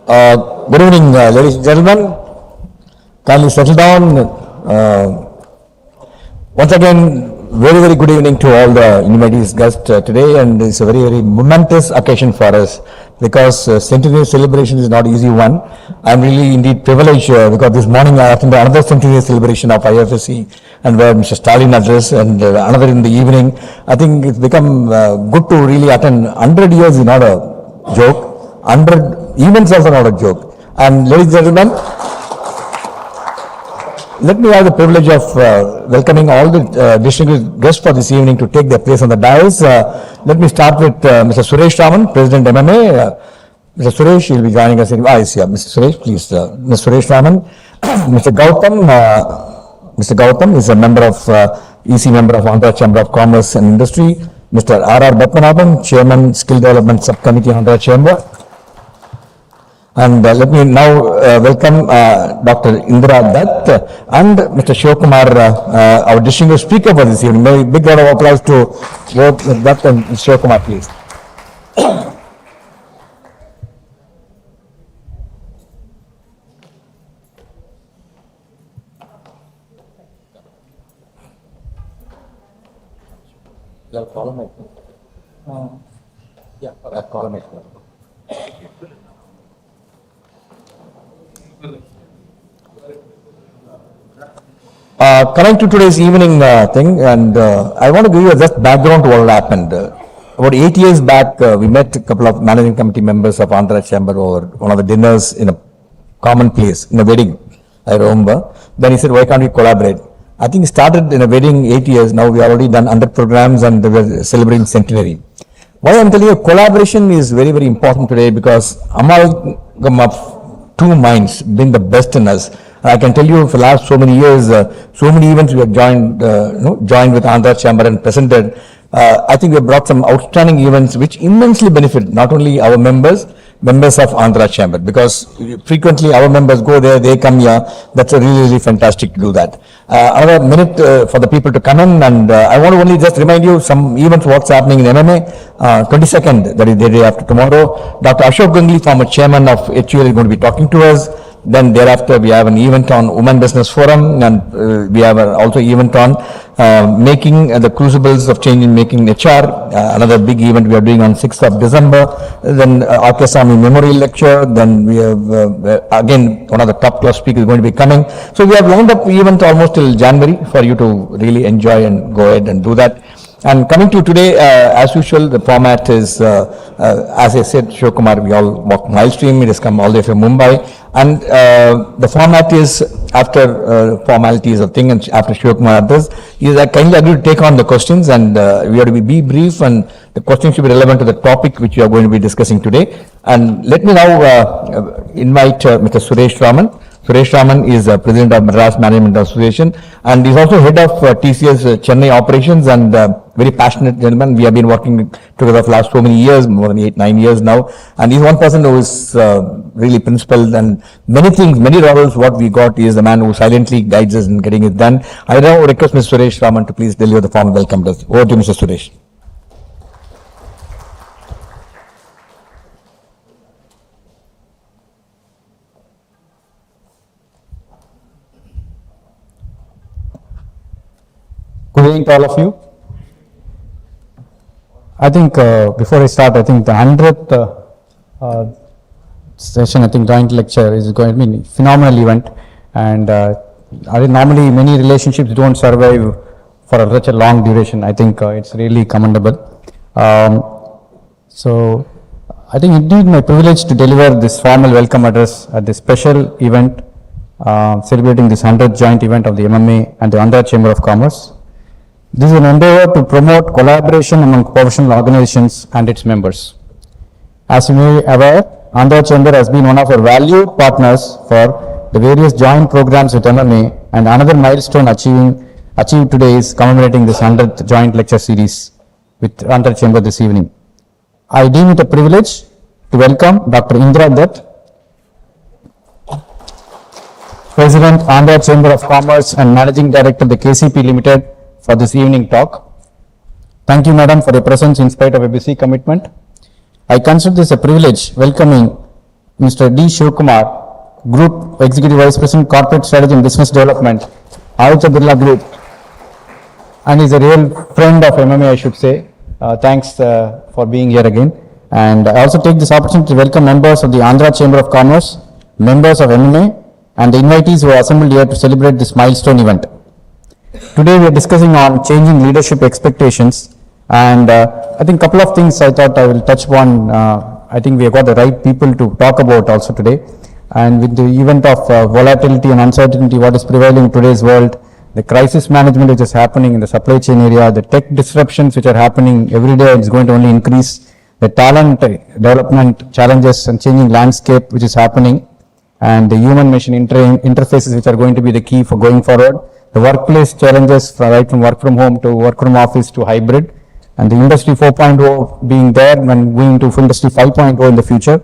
Good evening, ladies and gentlemen. Kindly settle down. Once again, very good evening to all the invitees guests today, and it's a very momentous occasion for us because centenary celebration is not easy one. I'm really indeed privileged because this morning I attended another centenary celebration of IFSC and where Mr. Stalin address and another in the evening. I think it's become good to really attend. 100 years is not a joke. 100 events also not a joke. And ladies and gentlemen, let me have the privilege of welcoming all the distinguished guests for this evening to take their place on the dais. Let me start with Mr. Suresh Raman, President MMA. Mr. Suresh will be joining us in yeah, Mr. Suresh, please. Mr. Suresh Raman, Mr. Gautam is a member of EC member of Andhra Chamber of Commerce and Industry. Mr. R.R. Batmanathan, Chairman, Skill Development Subcommittee, Andhra Chamber. And let me now welcome Dr. Indra Dutt and Mr. Shivakumar, our distinguished speaker for this evening. Very big round of applause to both Dutt and Shivakumar, please. Coming to today's evening thing, and I want to give you just background to what happened. About 8 years back, we met a couple of managing committee members of Andhra Chamber over one of the dinners in a common place, in a wedding, I remember. Then he said, why can't we collaborate? I think it started in a wedding 8 years, now we have already done 100 programs and we're celebrating centenary. Why I'm telling you, collaboration is very important today because amalgam of two minds bring the best in us. I can tell you for the last so many years, so many events we have joined with Andhra Chamber and presented. I think we have brought some outstanding events which immensely benefit not only our members of Andhra Chamber, because frequently our members go there, they come here. That's a really fantastic to do that. Another minute for the people to come in, and I want to only just remind you some events what's happening in MMA. 22nd, that is the day after tomorrow, Dr. Ashok Gangli, former chairman of HUL, is going to be talking to us. Then thereafter we have an event on Women Business Forum, and we have also event on making the crucibles of change in making HR, another big event we are doing on 6th of December. Then Swami Memorial Lecture. Then we have again one of the top class speakers going to be coming. So we have lined up events almost till January for you to really enjoy and go ahead and do that. And coming to today, as usual, the format is, as I said, Shivakumar, we all walk milestone. It has come all the way from Mumbai. And the format is, after formalities of thing, and after Shivakumar does, is I kindly agree to take on the questions, and we have to be brief, and the questions should be relevant to the topic which we are going to be discussing today. And let me now invite Mr. Suresh Raman. Suresh Raman is President of Madras Management Association, and he's also head of TCS Chennai operations, and very passionate gentleman. We have been working together for last so many years, more than 8-9 years now, and he's one person who is really principled, and many things, many roles what we got is the man who silently guides us in getting it done. I now request Mr. Suresh Raman to please deliver the formal welcome to us. Over to Mr. Suresh. Good evening to all of you. I think before I start, I think the 100th session, I think joint lecture is going to be a phenomenal event, and normally many relationships don't survive for such a long duration. I think it's really commendable. So I think indeed my privilege to deliver this formal welcome address at this special event celebrating this 100th joint event of the MMA and the Andhra Chamber of Commerce. This is an endeavor to promote collaboration among professional organizations and its members. As you may be aware, Andhra Chamber has been one of our valued partners for the various joint programs with MMA, and another milestone achieved today is commemorating this 100th joint lecture series with Andhra Chamber this evening. I deem it a privilege to welcome Dr. Indra Dutt, President, Andhra Chamber of Commerce and Managing Director, the KCP Limited, for this evening talk. Thank you, Madam, for your presence in spite of a busy commitment. I consider this a privilege welcoming Mr. D Shivakumar, Group Executive Vice President, Corporate Strategy and Business Development, Aditya Birla Group, and is a real friend of MMA, I should say. Thanks for being here again. And I also take this opportunity to welcome members of the Andhra Chamber of Commerce, members of MMA, and the invitees who are assembled here to celebrate this milestone event. Today we are discussing on changing leadership expectations, and I think a couple of things I thought I will touch upon. I think we have got the right people to talk about also today. And with the event of volatility and uncertainty, what is prevailing in today's world, the crisis management which is happening in the supply chain area, the tech disruptions which are happening every day is going to only increase, the talent development challenges and changing landscape which is happening, and the human-machine interfaces which are going to be the key for going forward, the workplace challenges right from work from home to work from office to hybrid, and the industry 4.0 being there when going to industry 5.0 in the future,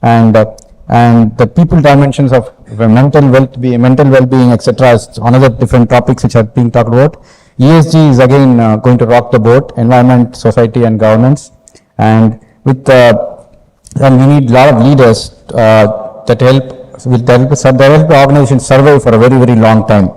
and the people dimensions of mental well-being, etc. is another different topics which are being talked about. ESG is again going to rock the boat, environment, society and governance, and with and we need a lot of leaders that help the organization survive for a very, very long time.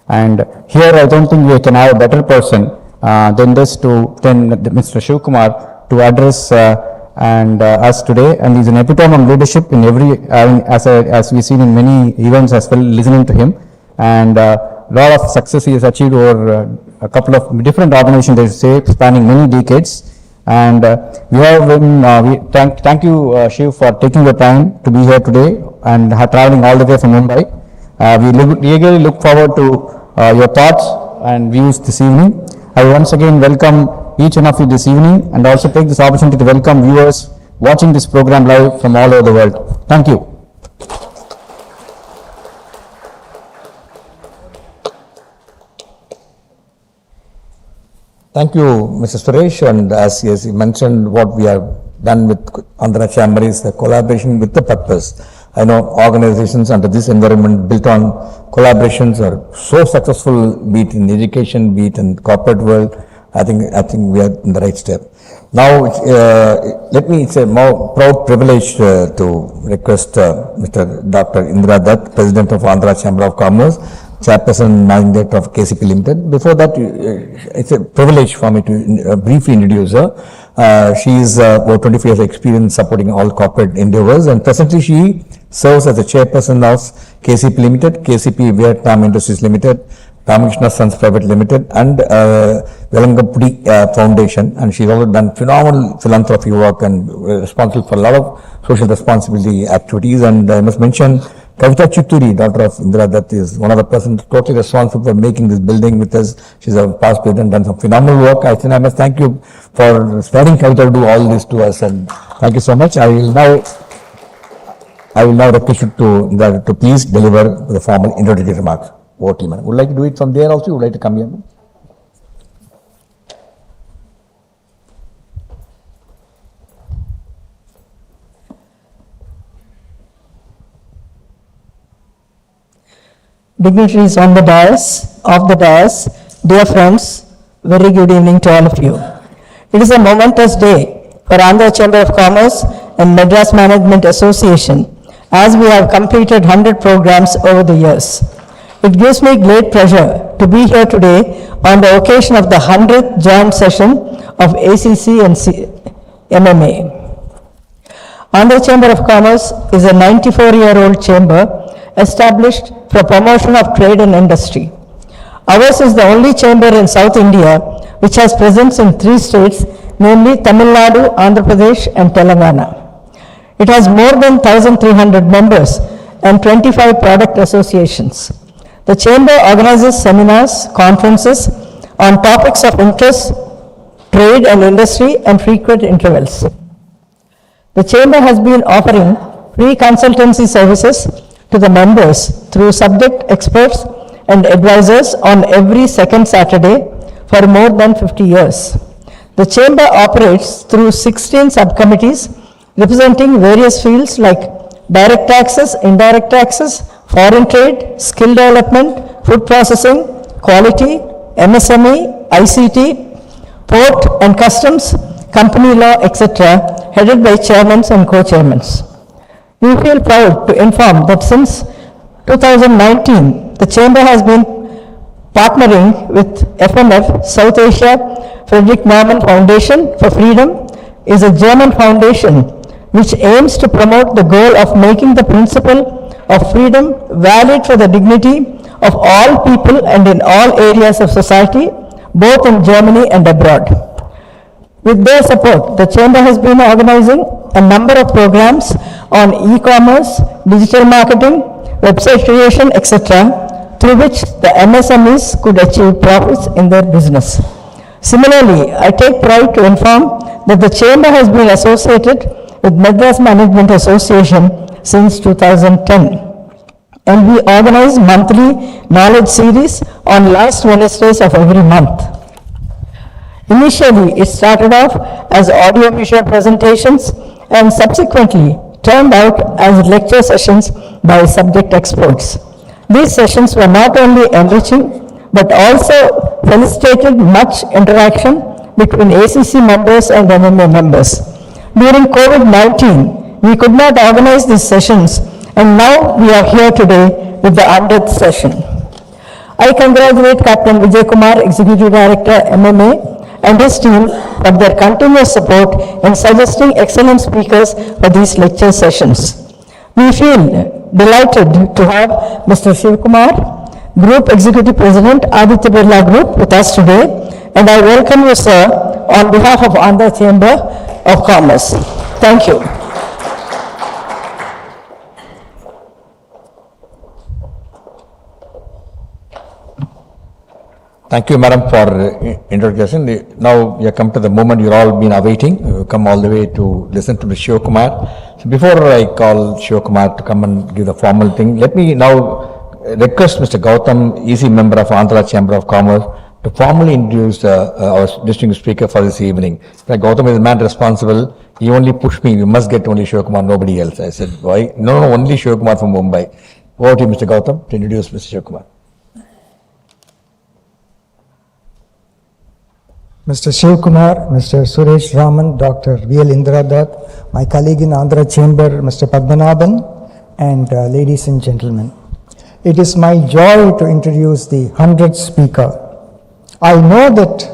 And here I don't think we can have a better person than Mr. Shivakumar to address us today. And he's an epitome of leadership in every, as we've seen in many events as well, listening to him. And a lot of success he has achieved over a couple of different organizations, they say, spanning many decades. And we have him, thank you, Shiv, for taking the time to be here today and traveling all the way from Mumbai. We eagerly look forward to your thoughts and views this evening. I once again welcome each one of you this evening, and also take this opportunity to welcome viewers watching this program live from all over the world. Thank you. Thank you, Mr. Suresh, and as he mentioned, what we have done with Andhra Chamber is the collaboration with the purpose. I know organizations under this environment built on collaborations are so successful, be it in education, be it in corporate world. I think we are in the right step. Now, let me say more proud privilege to request Mr. Dr. Indra Dutt, President of Andhra Chamber of Commerce, Chairperson and Managing Director of KCP Limited. Before that, it's a privilege for me to briefly introduce her. She is about 25 years experience supporting all corporate endeavors, and presently she serves as the Chairperson of KCP Limited, KCP Vietnam Industries Limited, Ramakrishna Sons Private Limited, and Velangapudi Foundation, and she's also done phenomenal philanthropy work and responsible for a lot of social responsibility activities. And I must mention Kavita Chitturi, daughter of Indra Dutt, is one of the persons totally responsible for making this building with us. She's a past president, done some phenomenal work. I think I must thank you for sparing Kavita to do all this to us, and thank you so much. I will now request you to please deliver the formal introductory remarks. Over to you, madam. Would like to do it from there also? Would like to come here? Dignitaries on the dais, off the dais, dear friends, very good evening to all of you. It is a momentous day for Andhra Chamber of Commerce and Madras Management Association, as we have completed 100 programs over the years. It gives me great pleasure to be here today on the occasion of the 100th joint session of ACC and MMA. Andhra Chamber of Commerce is a 94-year-old chamber established for promotion of trade and industry. Ours is the only chamber in South India which has presence in 3 states, namely Tamil Nadu, Andhra Pradesh and Telangana. It has more than 1,300 members and 25 product associations. The chamber organizes seminars, conferences on topics of interest, trade and industry and frequent intervals. The chamber has been offering free consultancy services to the members through subject experts and advisors on every second Saturday for more than 50 years. The chamber operates through 16 subcommittees representing various fields like direct taxes, indirect taxes, foreign trade, skill development, food processing, quality, MSME, ICT, port and customs, company law, etc., headed by chairmen and co-chairmen. We feel proud to inform that since 2019, the Chamber has been partnering with FMF, South Asia Friedrich Naumann Foundation for Freedom, is a German foundation which aims to promote the goal of making the principle of freedom valid for the dignity of all people and in all areas of society, both in Germany and abroad. With their support, the Chamber has been organizing a number of programs on e-commerce, digital marketing, website creation, etc., through which the MSMEs could achieve profits in their business. Similarly, I take pride to inform that the Chamber has been associated with Madras Management Association since 2010, and we organize monthly knowledge series on last Wednesdays of every month. Initially, it started off as audio-visual presentations and subsequently turned out as lecture sessions by subject experts. These sessions were not only enriching but also facilitated much interaction between ACC members and MMA members. During COVID-19, we could not organize these sessions, and now we are here today with the 100th session. I congratulate Captain Vijay Kumar, Executive Director, MMA, and his team for their continuous support in suggesting excellent speakers for these lecture sessions. We feel delighted to have Mr. Shivakumar, Group Executive President, Aditya Birla Group, with us today, and I welcome you, sir, on behalf of Andhra Chamber of Commerce. Thank you. Thank you, madam, for introduction. Now we have come to the moment you've all been awaiting. We've come all the way to listen to Mr. Shivakumar. So before I call Shivakumar to come and give the formal thing, let me now request Mr. Gautam, EC member of Andhra Chamber of Commerce, to formally introduce our distinguished speaker for this evening. Like Gautam is the man responsible. He only pushed me. You must get only Shivakumar, nobody else. I said, why? No, only Shivakumar from Mumbai. Over to you, Mr. Gautam, to introduce Mr. Shivakumar. Mr. Shivakumar, Mr. Suresh Raman, Dr. V.L. Indradat, my colleague in Andhra Chamber, Mr. Padmanabhan, and ladies and gentlemen. It is my joy to introduce the 100th speaker. I know that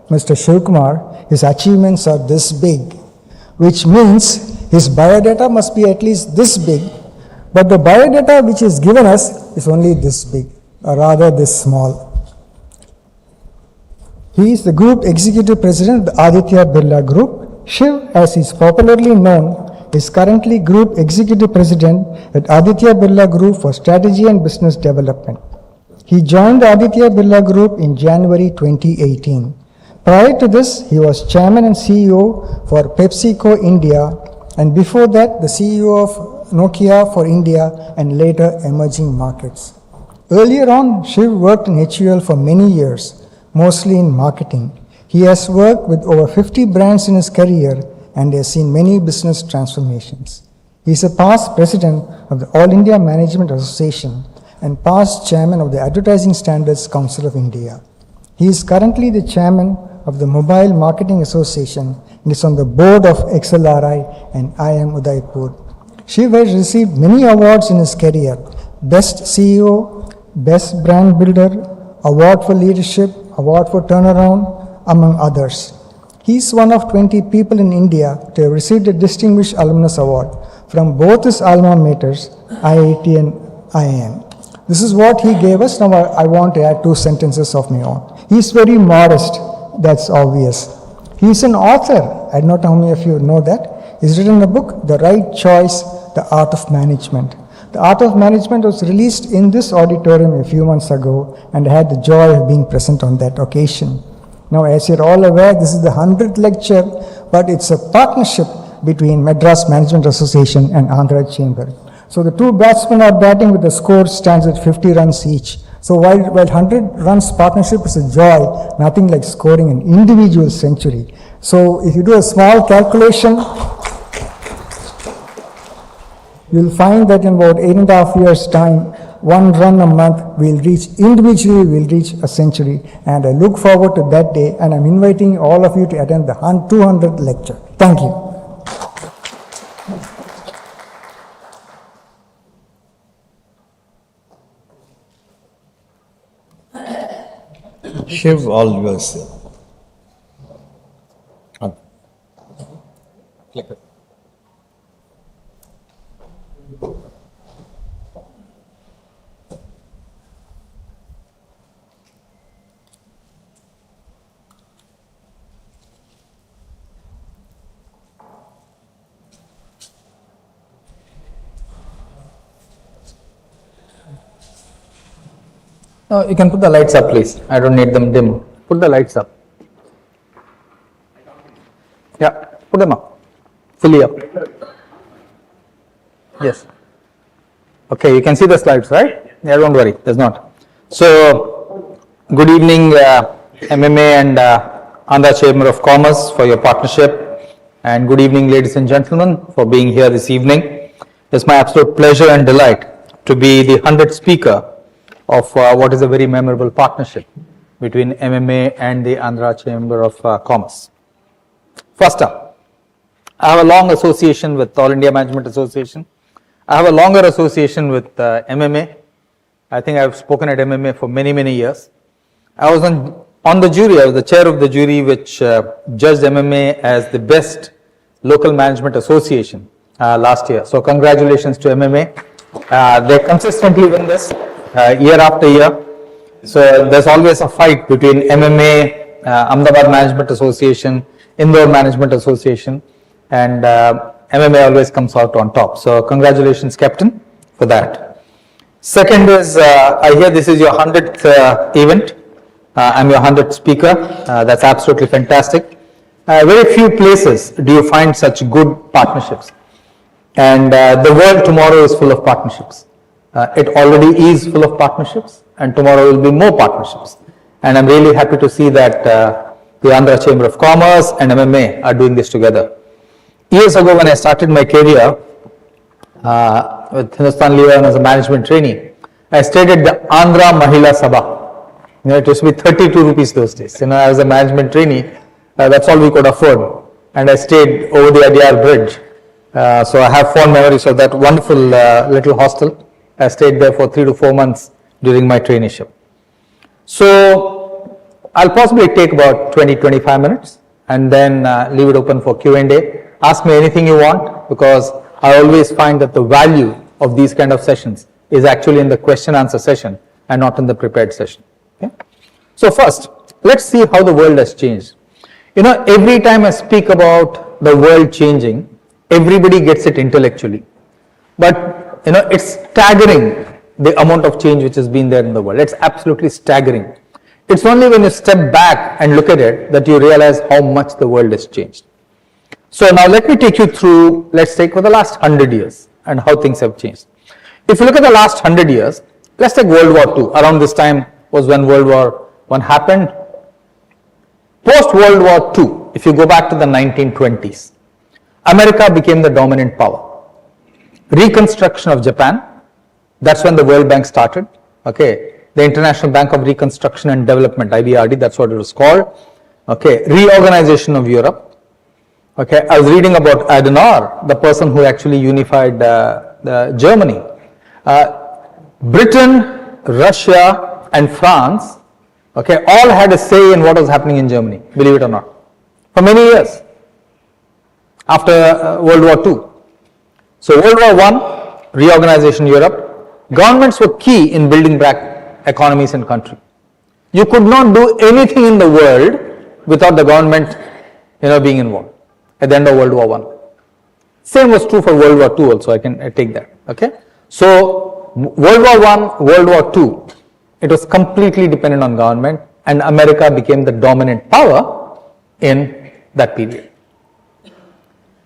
Mr. Shivakumar, his achievements are this big, which means his biodata must be at least this big, but the biodata which is given us is only this big, or rather this small. He is the Group Executive President of the Aditya Birla Group. Shiv, as he is popularly known, is currently Group Executive President at Aditya Birla Group for Strategy and Business Development. He joined the Aditya Birla Group in January 2018. Prior to this, he was Chairman and CEO for PepsiCo India, and before that, the CEO of Nokia for India and later emerging markets. Earlier on, Shiv worked in HUL for many years, mostly in marketing. He has worked with over 50 brands in his career and has seen many business transformations. He is a past president of the All India Management Association and past chairman of the Advertising Standards Council of India. He is currently the chairman of the Mobile Marketing Association and is on the board of XLRI and IM Udaipur. Shiv has received many awards in his career: Best CEO, Best Brand Builder, Award for Leadership, Award for Turnaround, among others. He is one of 20 people in India to have received a Distinguished Alumnus Award from both his alma maters, IIT and IIM. This is what he gave us. Now I want to add 2 sentences of my own. He is very modest, that's obvious. He is an author. I don't know how many of you know that. He's written a book, The Right Choice, The Art of Management. The Art of Management was released in this auditorium a few months ago, and I had the joy of being present on that occasion. Now, as you're all aware, this is the 100th lecture, but it's a partnership between Madras Management Association and Andhra Chamber. So the 2 batsmen are batting with the score stands at 50 runs each. So while 100 runs partnership is a joy, nothing like scoring an individual century. So if you do a small calculation, you'll find that in about 8.5 years' time, 1 run a month, individually we'll reach a century. And I look forward to that day, and I'm inviting all of you to attend the 200th lecture. Thank you. Shiv, all yours. Click it. No, you can put the lights up, please. I don't need them dim. Put the lights up. Yeah, put them up. Fully up. Yes. Okay, you can see the slides, right? Yeah, don't worry, there's not. So, good evening, MMA and Andhra Chamber of Commerce for your partnership. And good evening, ladies and gentlemen, for being here this evening. It's my absolute pleasure and delight to be the 100th speaker of what is a very memorable partnership between MMA and the Andhra Chamber of Commerce. First up, I have a long association with All India Management Association. I have a longer association with MMA. I think I've spoken at MMA for many, many years. I was on the jury, I was the chair of the jury which judged MMA as the best local management association last year. So congratulations to MMA. They consistently win this year after year. So there's always a fight between MMA, Ahmedabad Management Association, Indore Management Association, and MMA always comes out on top. So congratulations, Captain, for that. Second is, I hear this is your 100th event. I'm your 100th speaker. That's absolutely fantastic. Very few places do you find such good partnerships. And the world tomorrow is full of partnerships. It already is full of partnerships, and tomorrow will be more partnerships. And I'm really happy to see that the Andhra Chamber of Commerce and MMA are doing this together. Years ago, when I started my career with Hindustan Lever as a management trainee, I stayed at the Andhra Mahila Sabha. It used to be 32 rupees those days. I was a management trainee. That's all we could afford. And I stayed over the Adyar Bridge. So I have fond memories of that wonderful little hostel. I stayed there for 3 to 4 months during my traineeship. So I'll possibly take about 20-25 minutes and then leave it open for Q&A. Ask me anything you want, because I always find that the value of these kind of sessions is actually in the question answer session and not in the prepared session. Okay? So first, let's see how the world has changed. Every time I speak about the world changing, everybody gets it intellectually. But it's staggering the amount of change which has been there in the world. It's absolutely staggering. It's only when you step back and look at it that you realize how much the world has changed. So now let me take you through, let's take for the last 100 years and how things have changed. If you look at the last 100 years, let's take World War II. Around this time was when World War I happened. Post World War II, if you go back to the 1920s, America became the dominant power. Reconstruction of Japan, that's when the World Bank started. Okay, the International Bank of Reconstruction and Development, IBRD, that's what it was called. Okay, reorganization of Europe. Okay, I was reading about Adenauer, the person who actually unified Germany. Britain, Russia, and France, okay, all had a say in what was happening in Germany, believe it or not, for many years after World War II. So World War I, reorganization Europe, governments were key in building back economies and country. You could not do anything in the world without the government, being involved at the end of World War I. Same was true for World War II also, I take that, okay. So World War I, World War II, it was completely dependent on government, and America became the dominant power in that period.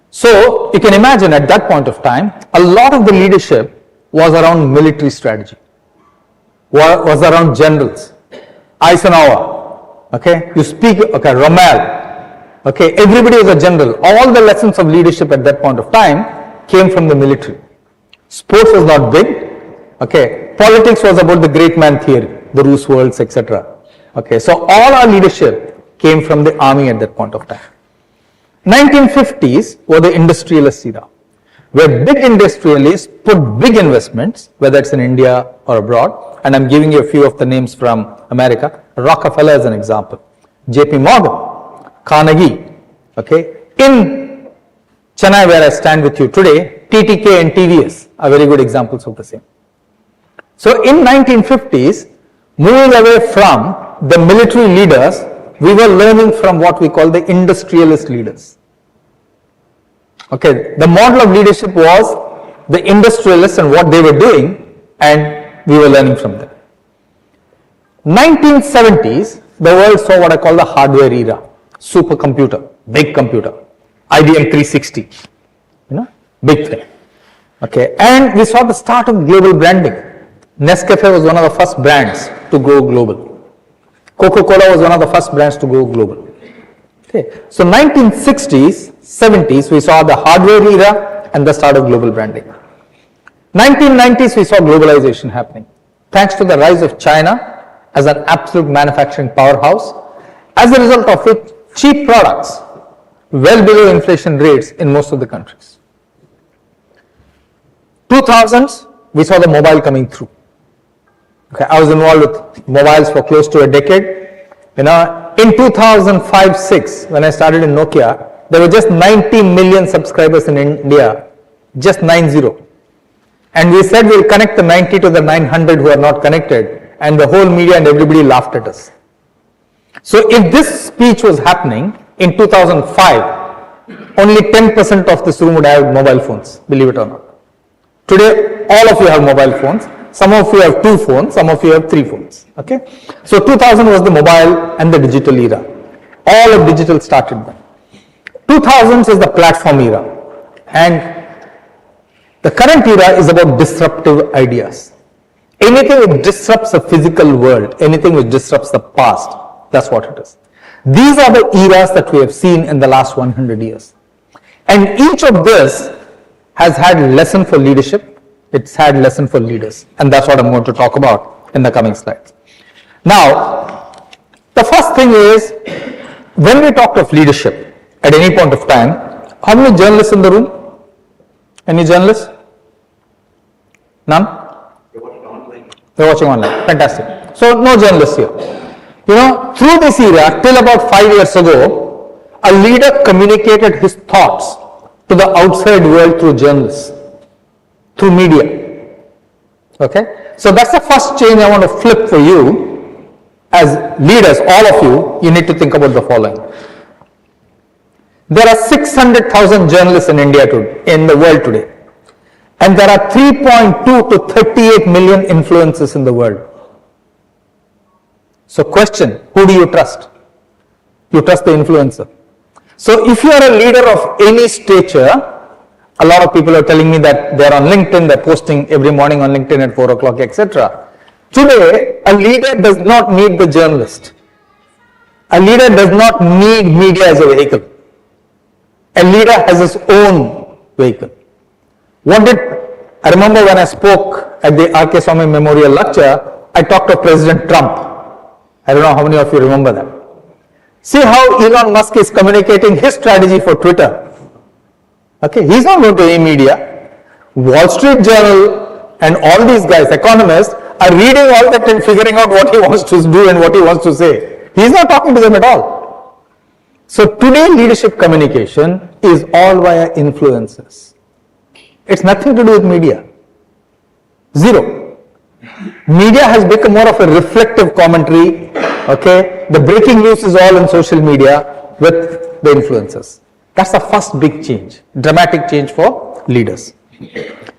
So you can imagine at that point of time, a lot of the leadership was around military strategy, was around generals. Eisenhower, okay, Rommel, okay, everybody was a general. All the lessons of leadership at that point of time came from the military. Sports was not big, okay, politics was about the great man theory, the Roosevelts, etc. Okay, so all our leadership came from the army at that point of time. 1950s were the industrialist era. where big industrialists put big investments, whether it's in India or abroad, and I'm giving you a few of the names from America. Rockefeller is an example. JP Morgan, Carnegie, okay. In Chennai, where I stand with you today, TTK and TVS are very good examples of the same. So in 1950s, moving away from the military leaders, we were learning from what we call the industrialist leaders. Okay, the model of leadership was the industrialists and what they were doing, and we were learning from them. 1970s, the world saw what I call the hardware era, supercomputer, big computer, IBM 360, big thing. Okay, and we saw the start of global branding. Nescafe was one of the first brands to go global. Coca-Cola was one of the first brands to go global. Okay, so 1960s, 70s, we saw the hardware era and the start of global branding. 1990s, we saw globalization happening, thanks to the rise of China as an absolute manufacturing powerhouse, as a result of which cheap products well below inflation rates in most of the countries. 2000s, we saw the mobile coming through. Okay, I was involved with mobiles for close to a decade. In 2005-06, when I started in Nokia, there were just 90 million subscribers in India, just 90. And we said we'll connect the 90 to the 900 who are not connected, and the whole media and everybody laughed at us. So if this speech was happening in 2005, only 10% of this room would have mobile phones, believe it or not. Today, all of you have mobile phones. Some of you have 2 phones, some of you have 3 phones. Okay? So 2000 was the mobile and the digital era. All of digital started then. 2000s is the platform era. And the current era is about disruptive ideas. Anything which disrupts the physical world, anything which disrupts the past, that's what it is. These are the eras that we have seen in the last 100 years. And each of this has had lesson for leadership. It's had lesson for leaders, and that's what I'm going to talk about in the coming slides. Now, the first thing is, when we talk of leadership at any point of time, how many journalists in the room? Any journalists? None? They're watching online. Fantastic. So no journalists here. Through this era, till about 5 years ago, a leader communicated his thoughts to the outside world through journalists, through media. Okay? So that's the first change I want to flip for you. As leaders, all of you, you need to think about the following. There are 600,000 journalists in India today, in the world today. And there are 3.2 to 38 million influencers in the world. So question, who do you trust? You trust the influencer. So if you are a leader of any stature, a lot of people are telling me that they're on LinkedIn, they're posting every morning on LinkedIn at 4 o'clock, etc. Today, a leader does not need the journalist. A leader does not need media as a vehicle. A leader has his own vehicle. I remember when I spoke at the R.K. Swamy Memorial Lecture, I talked to President Trump. I don't know how many of you remember that. See how Elon Musk is communicating his strategy for Twitter. Okay, he's not going to any media. Wall Street Journal and all these guys, economists, are reading all that and figuring out what he wants to do and what he wants to say. He's not talking to them at all. So today leadership communication is all via influencers. It's nothing to do with media. Zero. Media has become more of a reflective commentary. Okay, the breaking news is all in social media with the influencers. That's the first big change, dramatic change for leaders.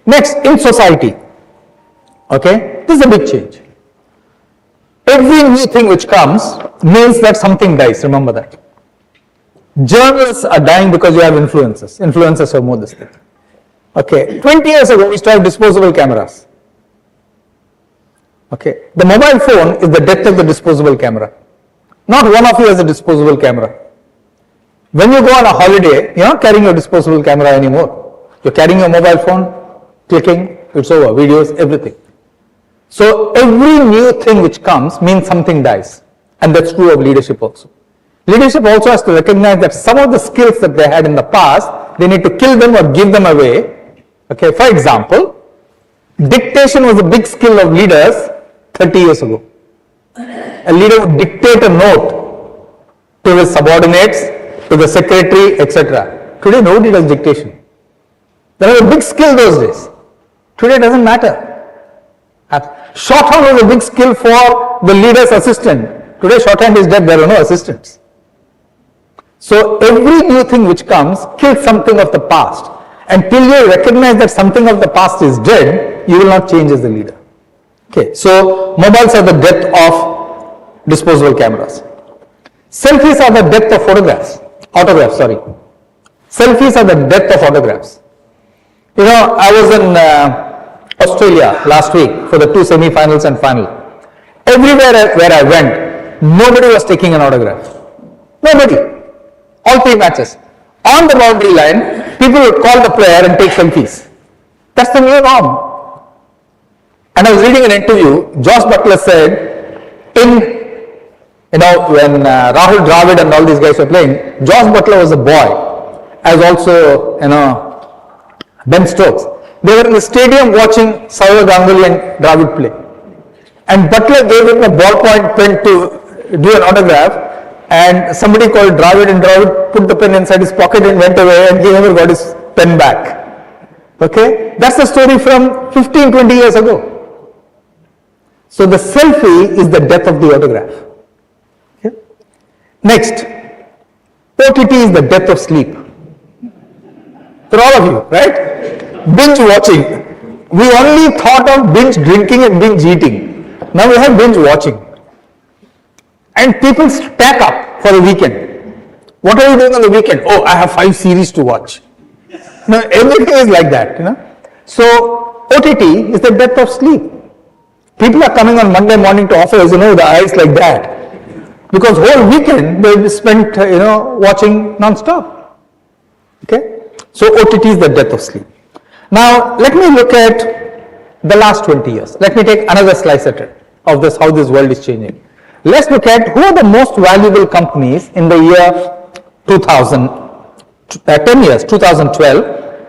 Next, in society, okay, this is a big change. Every new thing which comes means that something dies, remember that. Journalists are dying because you have influencers. Influencers have more this thing. Okay, 20 years ago we used to have disposable cameras. Okay, the mobile phone is the death of the disposable camera. Not one of you has a disposable camera. When you go on a holiday, you're not carrying your disposable camera anymore. You're carrying your mobile phone, clicking, it's over, videos, everything. So every new thing which comes means something dies. And that's true of leadership also. Leadership also has to recognize that some of the skills that they had in the past, they need to kill them or give them away Okay, for example, dictation was a big skill of leaders 30 years ago. A leader would dictate a note to his subordinates, to the secretary, etc. Today, nobody does dictation. That was a big skill those days. Today, it doesn't matter. Shorthand was a big skill for the leader's assistant. Today, shorthand is dead, there are no assistants. So, every new thing which comes kills something of the past. Until you recognize that something of the past is dead, you will not change as the leader. Okay, so mobiles are the death of disposable cameras. Selfies are the death of autographs, sorry. Selfies are the death of autographs. You know, I was in Australia last week for the 2 semi-finals and final. Everywhere where I went, nobody was taking an autograph. Nobody. All 3 matches. On the boundary line, people would call the player and take selfies. That's the new norm. And I was reading an interview, Josh Butler said, when Rahul Dravid and all these guys were playing, Josh Butler was a boy, as also, Ben Stokes. They were in the stadium watching Saurav Ganguly and Dravid play. And Butler gave him a ballpoint pen to do an autograph, and somebody called Dravid, and Dravid put the pen inside his pocket and went away, and he never got his pen back. Okay? That's the story from 15, 20 years ago. So the selfie is the death of the autograph. Okay? Next, OTT is the death of sleep. For all of you, right? Binge watching. We only thought of binge drinking and binge eating. Now we have binge watching. And people stack up for the weekend. What are you doing on the weekend? Oh, I have 5 series to watch. Now everything is like that, So OTT is the death of sleep. People are coming on Monday morning to office, the eyes like that. Because whole weekend they spent, watching non-stop. Okay? So OTT is the death of sleep. Now, let me look at the last 20 years. Let me take another slice at it of this, how this world is changing. Let's look at who are the most valuable companies in the year 10 years, 2012,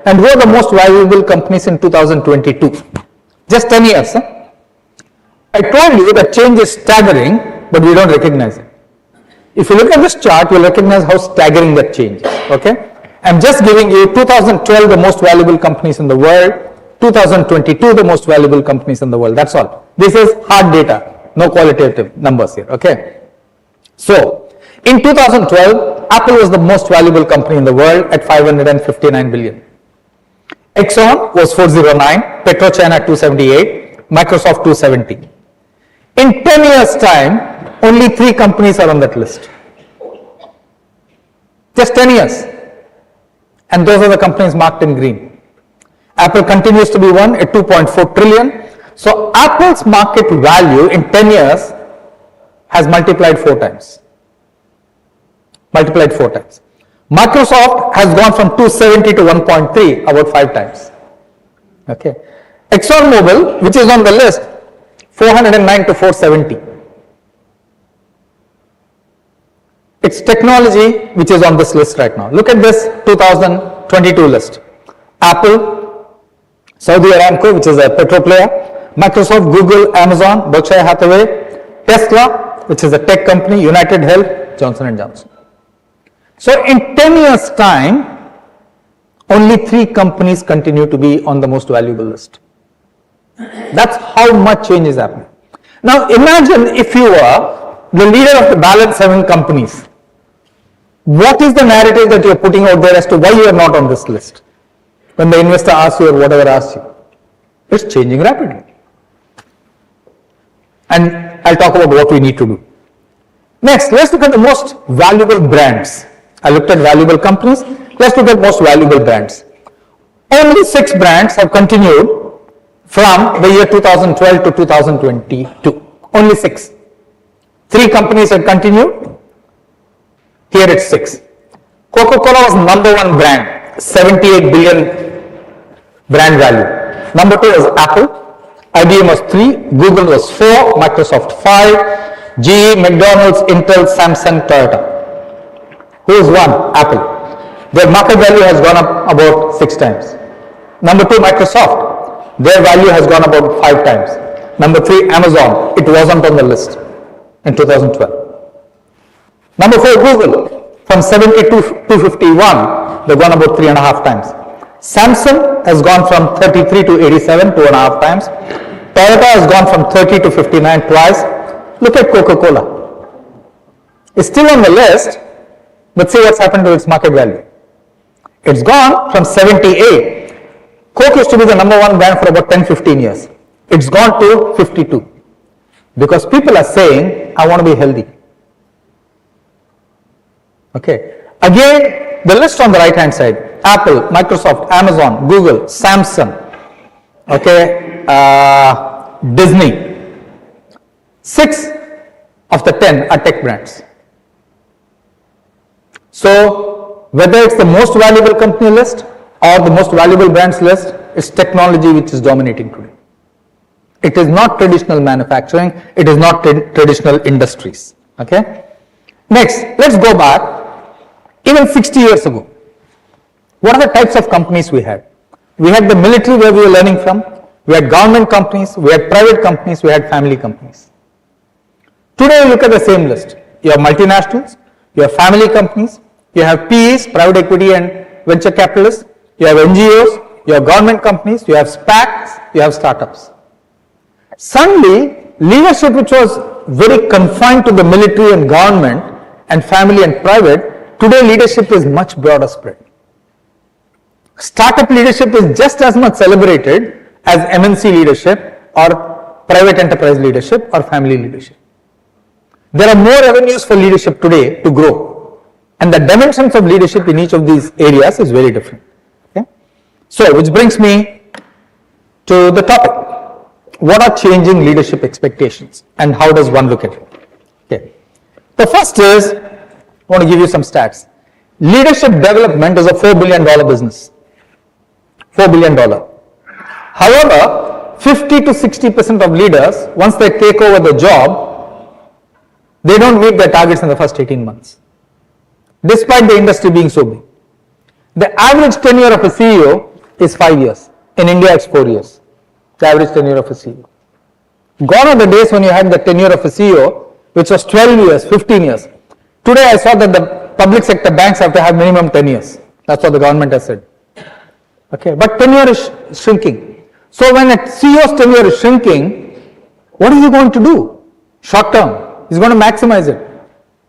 and who are the most valuable companies in 2022. Just 10 years. I told you that change is staggering, but we don't recognize it. If you look at this chart, you'll recognize how staggering that change is. Okay? I'm just giving you 2012 the most valuable companies in the world, 2022 the most valuable companies in the world. That's all. This is hard data, no qualitative numbers here. Okay? So, in 2012, Apple was the most valuable company in the world at 559 billion. Exxon was 409, PetroChina 278, Microsoft 270. In 10 years' time, only 3 companies are on that list. Just 10 years. And those are the companies marked in green. Apple continues to be one at 2.4 trillion. So Apple's market value in 10 years has multiplied 4 times. Multiplied 4 times. Microsoft has gone from 270 to 1.3, about 5 times. Okay. ExxonMobil, which is on the list, 409 to 470. It's technology which is on this list right now. Look at this 2022 list. Apple, Saudi Aramco, which is a petro player, Microsoft, Google, Amazon, Berkshire Hathaway, Tesla, which is a tech company, United Health, Johnson & Johnson. So in 10 years' time, only 3 companies continue to be on the most valuable list. That's how much change is happening. Now imagine if you were the leader of the balance 7 companies. What is the narrative that you are putting out there as to why you are not on this list? When the investor asks you or whatever asks you. It's changing rapidly. And I'll talk about what we need to do. Next, let's look at the most valuable brands. I looked at valuable companies. Let's look at most valuable brands. Only 6 brands have continued from the year 2012 to 2022. Only 6. 3 companies have continued. Here it's 6. Coca-Cola was number 1 brand, 78 billion brand value. Number 2 was Apple. IBM was 3. Google was 4. Microsoft 5. GE, McDonald's, Intel, Samsung, Toyota. Who is 1? Apple. Their market value has gone up about 6 times. Number 2, Microsoft. Their value has gone about 5 times. Number 3, Amazon. It wasn't on the list in 2012. Number 4, Google. From 70 to 251, they've gone about 3.5 times. Samsung has gone from 33 to 87, 2.5 times. Toyota has gone from 30 to 59 twice. Look at Coca-Cola. It's still on the list, but see what's happened to its market value. It's gone from 78. Coke used to be the number 1 brand for about 10-15 years. It's gone to 52. Because people are saying, I want to be healthy. Okay. Again, the list on the right hand side: Apple, Microsoft, Amazon, Google, Samsung, okay, Disney. 6 of the 10 are tech brands. So, whether it's the most valuable company list or the most valuable brands list, it's technology which is dominating today. It is not traditional manufacturing, it is not traditional industries. Okay. Next, let's go back. Even 60 years ago, what are the types of companies we had? We had the military where we were learning from, we had government companies, we had private companies, we had family companies. Today, look at the same list. You have multinationals, you have family companies, you have PEs, private equity and venture capitalists, you have NGOs, you have government companies, you have SPACs, you have startups. Suddenly, leadership which was very confined to the military and government and family and private, today leadership is much broader spread. Startup leadership is just as much celebrated as MNC leadership or private enterprise leadership or family leadership. There are more avenues for leadership today to grow, and the dimensions of leadership in each of these areas is very different. Okay? So, which brings me to the topic. What are changing leadership expectations and how does one look at it? Okay. The first is, I want to give you some stats. Leadership development is a $4 billion business. $4 billion. However, 50 to 60% of leaders, once they take over the job, they don't meet their targets in the first 18 months, despite the industry being so big. The average tenure of a CEO is 5 years. In India, it's 4 years. The average tenure of a CEO. Gone are the days when you had the tenure of a CEO, which was 12 years, 15 years. Today, I saw that the public sector banks have to have minimum 10 years. That's what the government has said. Okay, but tenure is shrinking. So when a CEO's tenure is shrinking, what is he going to do? Short term. He's going to maximize it.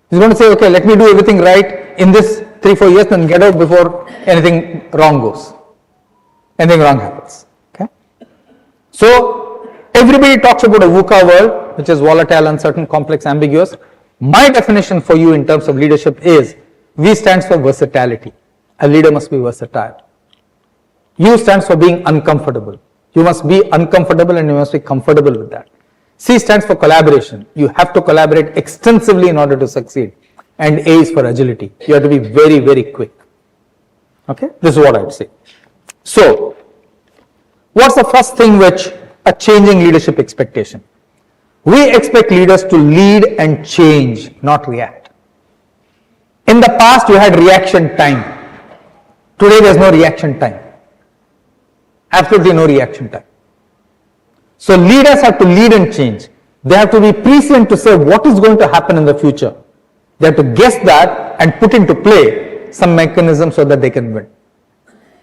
He's going to say, okay, let me do everything right in this 3-4 years and get out before anything wrong goes. Anything wrong happens. Okay. So everybody talks about a VUCA world, which is volatile, uncertain, complex, ambiguous. My definition for you in terms of leadership is, V stands for versatility. A leader must be versatile. U stands for being uncomfortable. You must be uncomfortable and you must be comfortable with that. C stands for collaboration. You have to collaborate extensively in order to succeed. And A is for agility. You have to be very, very quick. Okay, this is what I would say. So, what's the first thing which a changing leadership expectation? We expect leaders to lead and change, not react. In the past, you had reaction time. Today, there's no reaction time. Absolutely no reaction time. So leaders have to lead and change. They have to be prescient to say what is going to happen in the future. They have to guess that and put into play some mechanism so that they can win.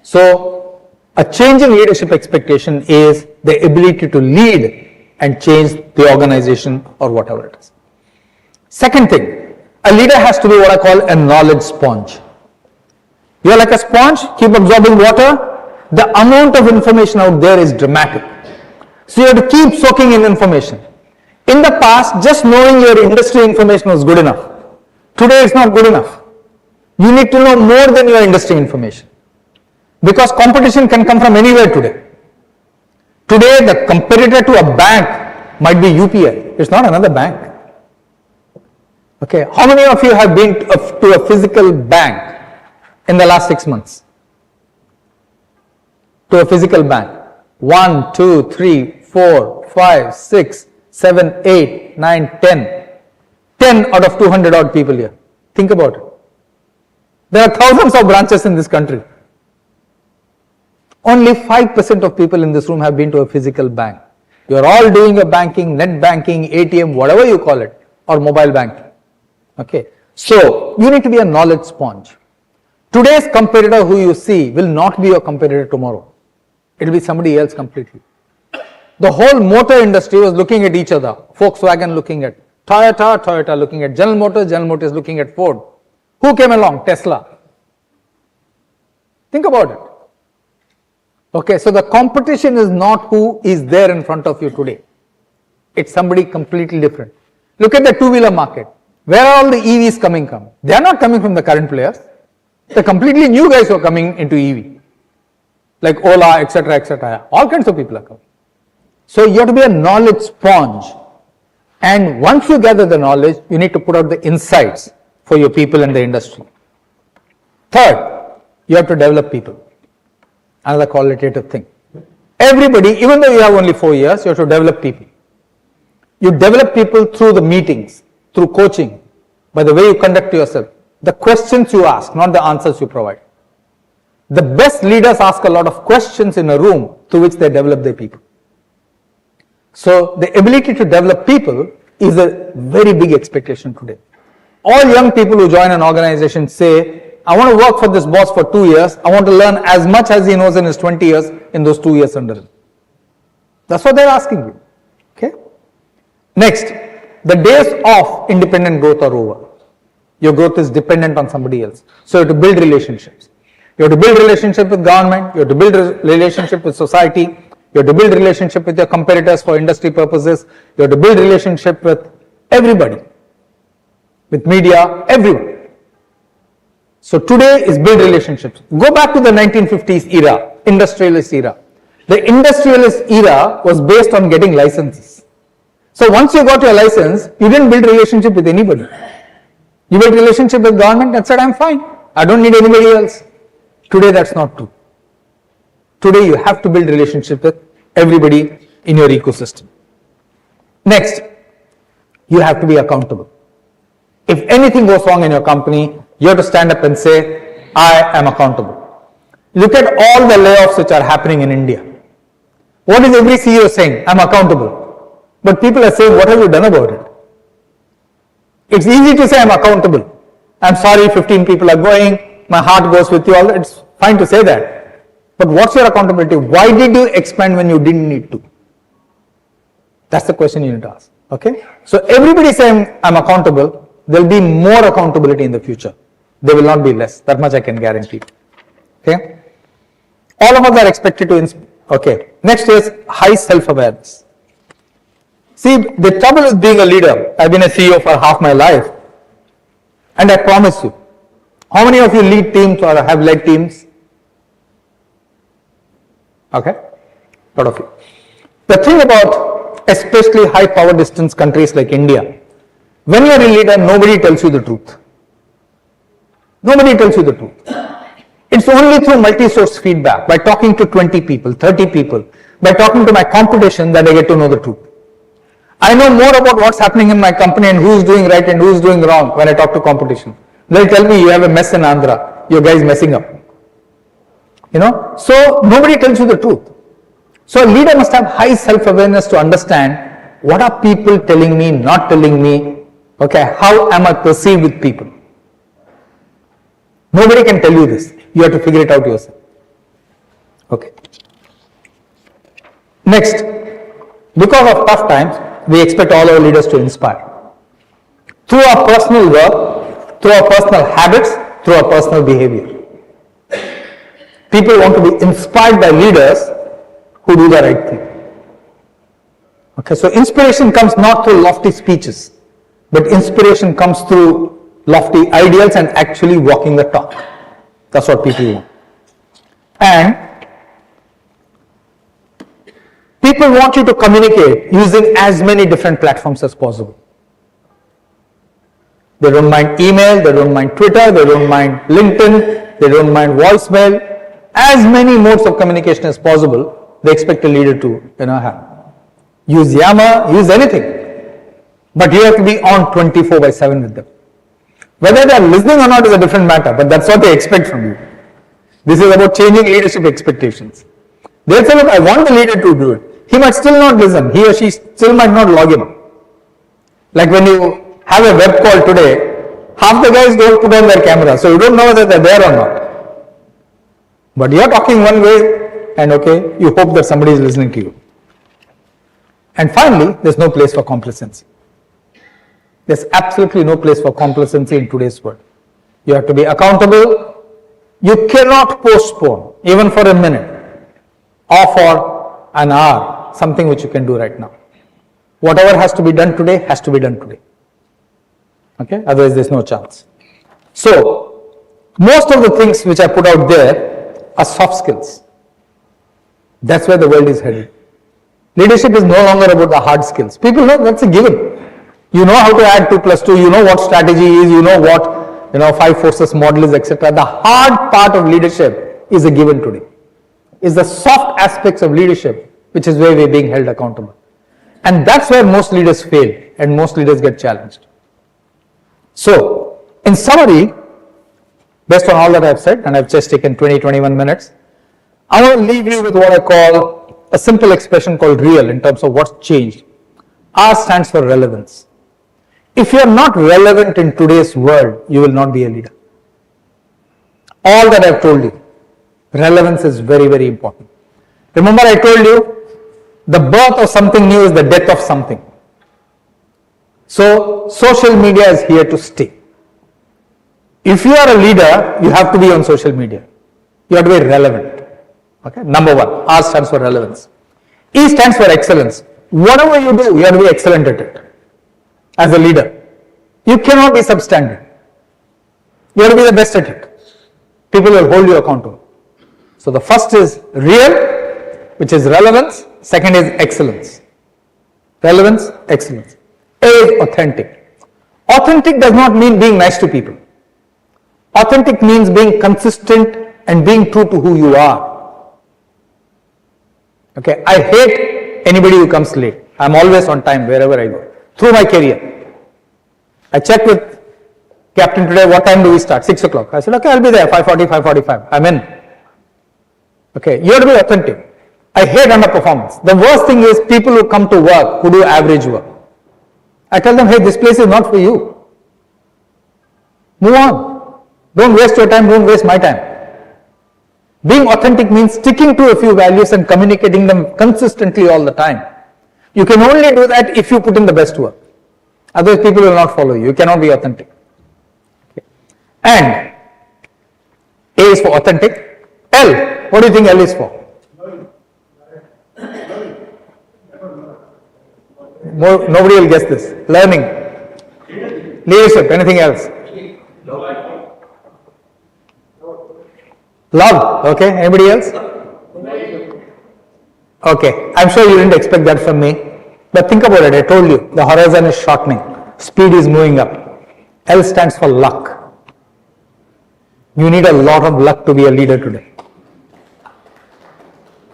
So a changing leadership expectation is the ability to lead and change the organization or whatever it is. Second thing, a leader has to be what I call a knowledge sponge. You're like a sponge, keep absorbing water. The amount of information out there is dramatic. So you have to keep soaking in information. In the past, just knowing your industry information was good enough. Today it's not good enough. You need to know more than your industry information. Because competition can come from anywhere today. Today the competitor to a bank might be UPI. It's not another bank. Okay, how many of you have been to a physical bank in the last 6 months? To a physical bank. 1, 2, 3, 4, 5, 6, 7, 8, 9, 10. 10 out of 200 odd people here. Think about it. There are thousands of branches in this country. Only 5% of people in this room have been to a physical bank. You are all doing your banking, net banking, ATM, whatever you call it, or mobile banking. Okay. So, you need to be a knowledge sponge. Today's competitor who you see will not be your competitor tomorrow. It will be somebody else completely. The whole motor industry was looking at each other. Volkswagen looking at Toyota, Toyota looking at General Motors looking at Ford. Who came along? Tesla. Think about it. Okay, so the competition is not who is there in front of you today. It's somebody completely different. Look at the two-wheeler market. Where are all the EVs coming from? They are not coming from the current players. They're completely new guys who are coming into EV. Like Ola, etc., etc. All kinds of people are coming. So you have to be a knowledge sponge. And once you gather the knowledge, you need to put out the insights for your people and the industry. Third, you have to develop people. Another qualitative thing. Everybody, even though you have only 4 years, you have to develop people. You develop people through the meetings, through coaching, by the way you conduct yourself, the questions you ask, not the answers you provide. The best leaders ask a lot of questions in a room through which they develop their people. So the ability to develop people is a very big expectation today. All young people who join an organization say, I want to work for this boss for 2 years. I want to learn as much as he knows in his 20 years in those 2 years under him. That's what they're asking you. Okay. Next, the days of independent growth are over. Your growth is dependent on somebody else. So you have to build relationships. You have to build relationship with government. You have to build relationship with society. You have to build relationship with your competitors for industry purposes. You have to build relationship with everybody, with media, everyone. So today is build relationships. Go back to the 1950s era, industrialist era. The industrialist era was based on getting licenses. So once you got your license, you didn't build relationship with anybody. You built relationship with government and said, I'm fine. I don't need anybody else. Today that's not true. Today you have to build relationship with everybody in your ecosystem. Next, you have to be accountable. If anything goes wrong in your company, you have to stand up and say, I am accountable. Look at all the layoffs which are happening in India. What is every CEO saying? I'm accountable. But people are saying, what have you done about it? It's easy to say I'm accountable. I'm sorry 15 people are going, my heart goes with you all. It's fine to say that. But what's your accountability? Why did you expand when you didn't need to? That's the question you need to ask. Okay? So everybody saying I'm accountable, there will be more accountability in the future. There will not be less. That much I can guarantee. Okay? All of us are expected to okay. Next is high self-awareness. See, the trouble with being a leader, I've been a CEO for half my life, and I promise you, how many of you lead teams or have led teams? Okay? A lot of you. The thing about especially high power distance countries like India, when you are a leader, nobody tells you the truth. Nobody tells you the truth. It's only through multi-source feedback, by talking to 20 people, 30 people, by talking to my competition that I get to know the truth. I know more about what's happening in my company and who's doing right and who's doing wrong when I talk to competition. They'll tell me you have a mess in Andhra, your guys messing up. You know, so nobody tells you the truth. So a leader must have high self-awareness to understand what are people telling me, not telling me, okay, how am I perceived with people. Nobody can tell you this. You have to figure it out yourself. Okay. Next, because of tough times, we expect all our leaders to inspire. Through our personal work, through our personal habits, through our personal behavior. People want to be inspired by leaders who do the right thing. Okay, so inspiration comes not through lofty speeches, but inspiration comes through lofty ideals and actually walking the talk. That's what people want. And people want you to communicate using as many different platforms as possible. They don't mind email, they don't mind Twitter, they don't mind LinkedIn, they don't mind voicemail. As many modes of communication as possible, they expect a leader to have. Use Yammer, use anything. But you have to be on 24/7 with them. Whether they are listening or not is a different matter, but that's what they expect from you. This is about changing leadership expectations. They'll say, look, I want the leader to do it. He might still not listen. He or she still might not log in. Like when you have a web call today, half the guys don't put on their camera, so you don't know whether they're there or not. But you're talking one way, and okay, you hope that somebody is listening to you. And finally, there's no place for complacency. There's absolutely no place for complacency in today's world. You have to be accountable. You cannot postpone, even for a minute or for an hour, something which you can do right now. Whatever has to be done today has to be done today. Okay? Otherwise, there's no chance. So, most of the things which I put out there are soft skills. That's where the world is headed. Leadership is no longer about the hard skills. People know that's a given. You know how to add 2 plus 2, you know what strategy is, you know what 5 forces model is, etc. The hard part of leadership is a given today. It's the soft aspects of leadership which is where we're being held accountable. And that's where most leaders fail and most leaders get challenged. So, in summary, based on all that I've said, and I've just taken 20-21 minutes, I want to leave you with what I call a simple expression called REAL in terms of what's changed. R stands for relevance. If you are not relevant in today's world, you will not be a leader. All that I've told you, relevance is very, very important. Remember I told you, the birth of something new is the death of something. So, social media is here to stay. If you are a leader, you have to be on social media. You have to be relevant. Okay? Number 1, R stands for relevance. E stands for excellence. Whatever you do, you have to be excellent at it. As a leader, you cannot be substandard. You have to be the best at it. People will hold you accountable. So the first is real, which is relevance. Second is excellence. Relevance, excellence. A is authentic. Authentic does not mean being nice to people. Authentic means being consistent and being true to who you are. Okay, I hate anybody who comes late. I'm always on time wherever I go. Through my career. I checked with Captain today, what time do we start? 6 o'clock. I said, okay, I'll be there, 5:40, 5:45. I'm in. Okay, you have to be authentic. I hate underperformance. The worst thing is people who come to work who do average work. I tell them, hey, this place is not for you. Move on. Don't waste your time, don't waste my time. Being authentic means sticking to a few values and communicating them consistently all the time. You can only do that if you put in the best work. Otherwise, people will not follow you. You cannot be authentic. Okay. And A is for authentic. L, what do you think L is for? Nobody will guess this. Learning. Leadership. Anything else? Love. Okay. Anybody else? Okay. I'm sure you didn't expect that from me. But think about it. I told you. The horizon is shortening. Speed is moving up. L stands for luck. You need a lot of luck to be a leader today.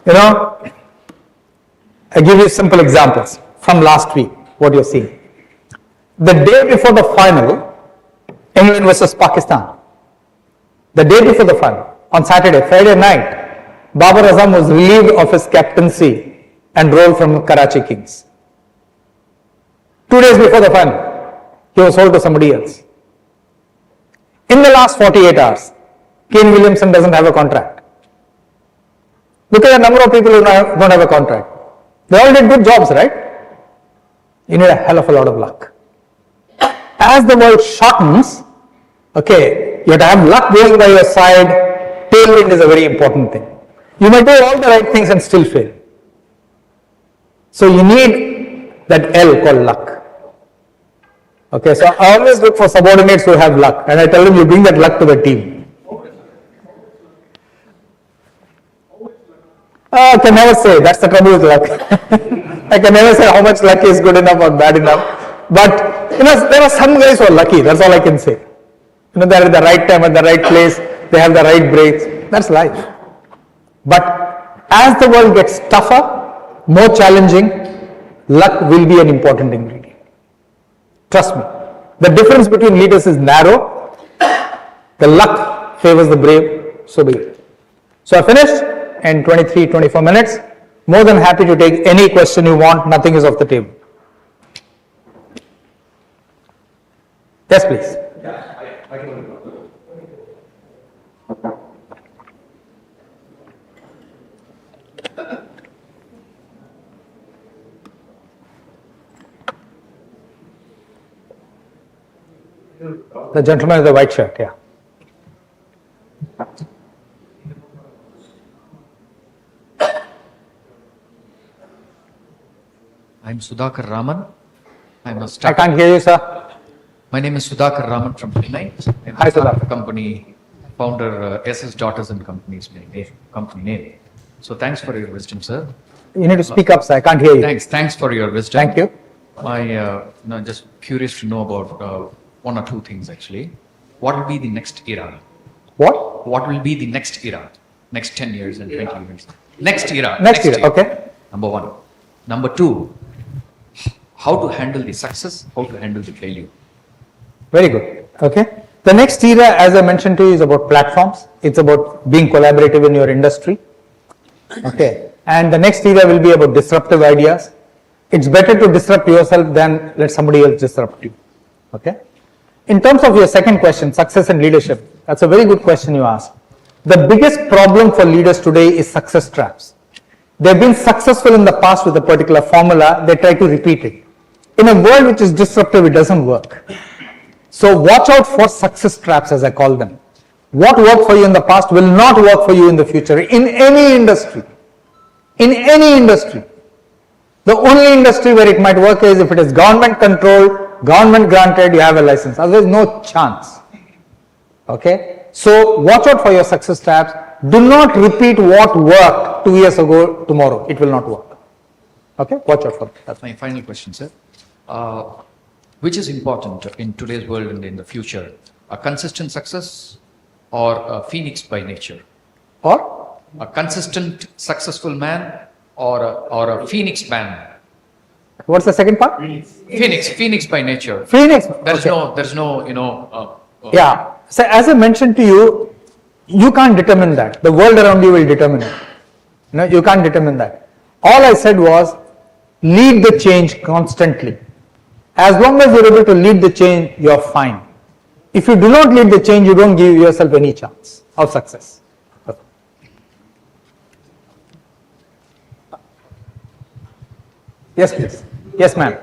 You know, I give you simple examples from last week, what you're seeing. The day before the final, England versus Pakistan. The day before the final, on Saturday, Friday night, Babar Azam was relieved of his captaincy and role from Karachi Kings. 2 days before the final, he was sold to somebody else. In the last 48 hours, Kane Williamson doesn't have a contract. Look at the number of people who don't have a contract. They all did good jobs, right? You need a hell of a lot of luck. As the world shortens, okay, you have to have luck going by your side. Tailwind is a very important thing. You might do all the right things and still fail. So you need that L called luck. Okay, so I always look for subordinates who have luck, and I tell them you bring that luck to the team. I can never say, that's the trouble with luck. I can never say how much luck is good enough or bad enough. But, there are some guys who are lucky, that's all I can say. They're at the right time, at the right place, they have the right breaks, that's life. But as the world gets tougher, more challenging, luck will be an important ingredient. Trust me. The difference between leaders is narrow. The luck favors the brave, so be it. So I finished. in 23, 24 minutes. More than happy to take any question you want. Nothing is off the table. Yes, please. The gentleman with the white shirt, yeah. I'm Sudhakar Raman. I'm a I startup. can't hear you, sir. My name is Sudhakar Raman from Chennai. I'm Hi, a startup Sudhakar. company founder, SS Daughters and Companies company name. So thanks for your wisdom, sir. You need to speak up, sir. I can't hear you. Thanks for your wisdom. Thank you. Just curious to know about one or two things actually. What will be the next era? What? What will be the next era? Next 10 years and 20 years. Next era. Next year, okay. Number one. Number two, how to handle the success, how to handle the failure. Very good. Okay. The next era, as I mentioned to you, is about platforms. It's about being collaborative in your industry. Okay. And the next era will be about disruptive ideas. It's better to disrupt yourself than let somebody else disrupt you. Okay. In terms of your second question, success and leadership, that's a very good question you asked. The biggest problem for leaders today is success traps. They've been successful in the past with a particular formula, they try to repeat it. In a world which is disruptive, it doesn't work. So watch out for success traps, as I call them. What worked for you in the past will not work for you in the future, in any industry. In any industry. The only industry where it might work is if it is government controlled, government granted, you have a license. Otherwise, no chance. Okay? So watch out for your success traps. Do not repeat what worked 2 years ago tomorrow. It will not work. Okay? Watch out for that. That's my final question, sir. Which is important in today's world and in the future? A consistent success or a phoenix by nature? Or? A consistent successful man or a phoenix man? What's the second part? Phoenix by nature. Phoenix. There's Okay. no, Yeah. So as I mentioned to you, you can't determine that. The world around you will determine it. No, you can't determine that. All I said was lead the change constantly. As long as you're able to lead the change, you're fine. If you do not lead the change, you don't give yourself any chance of success. Yes, please. Yes, ma'am.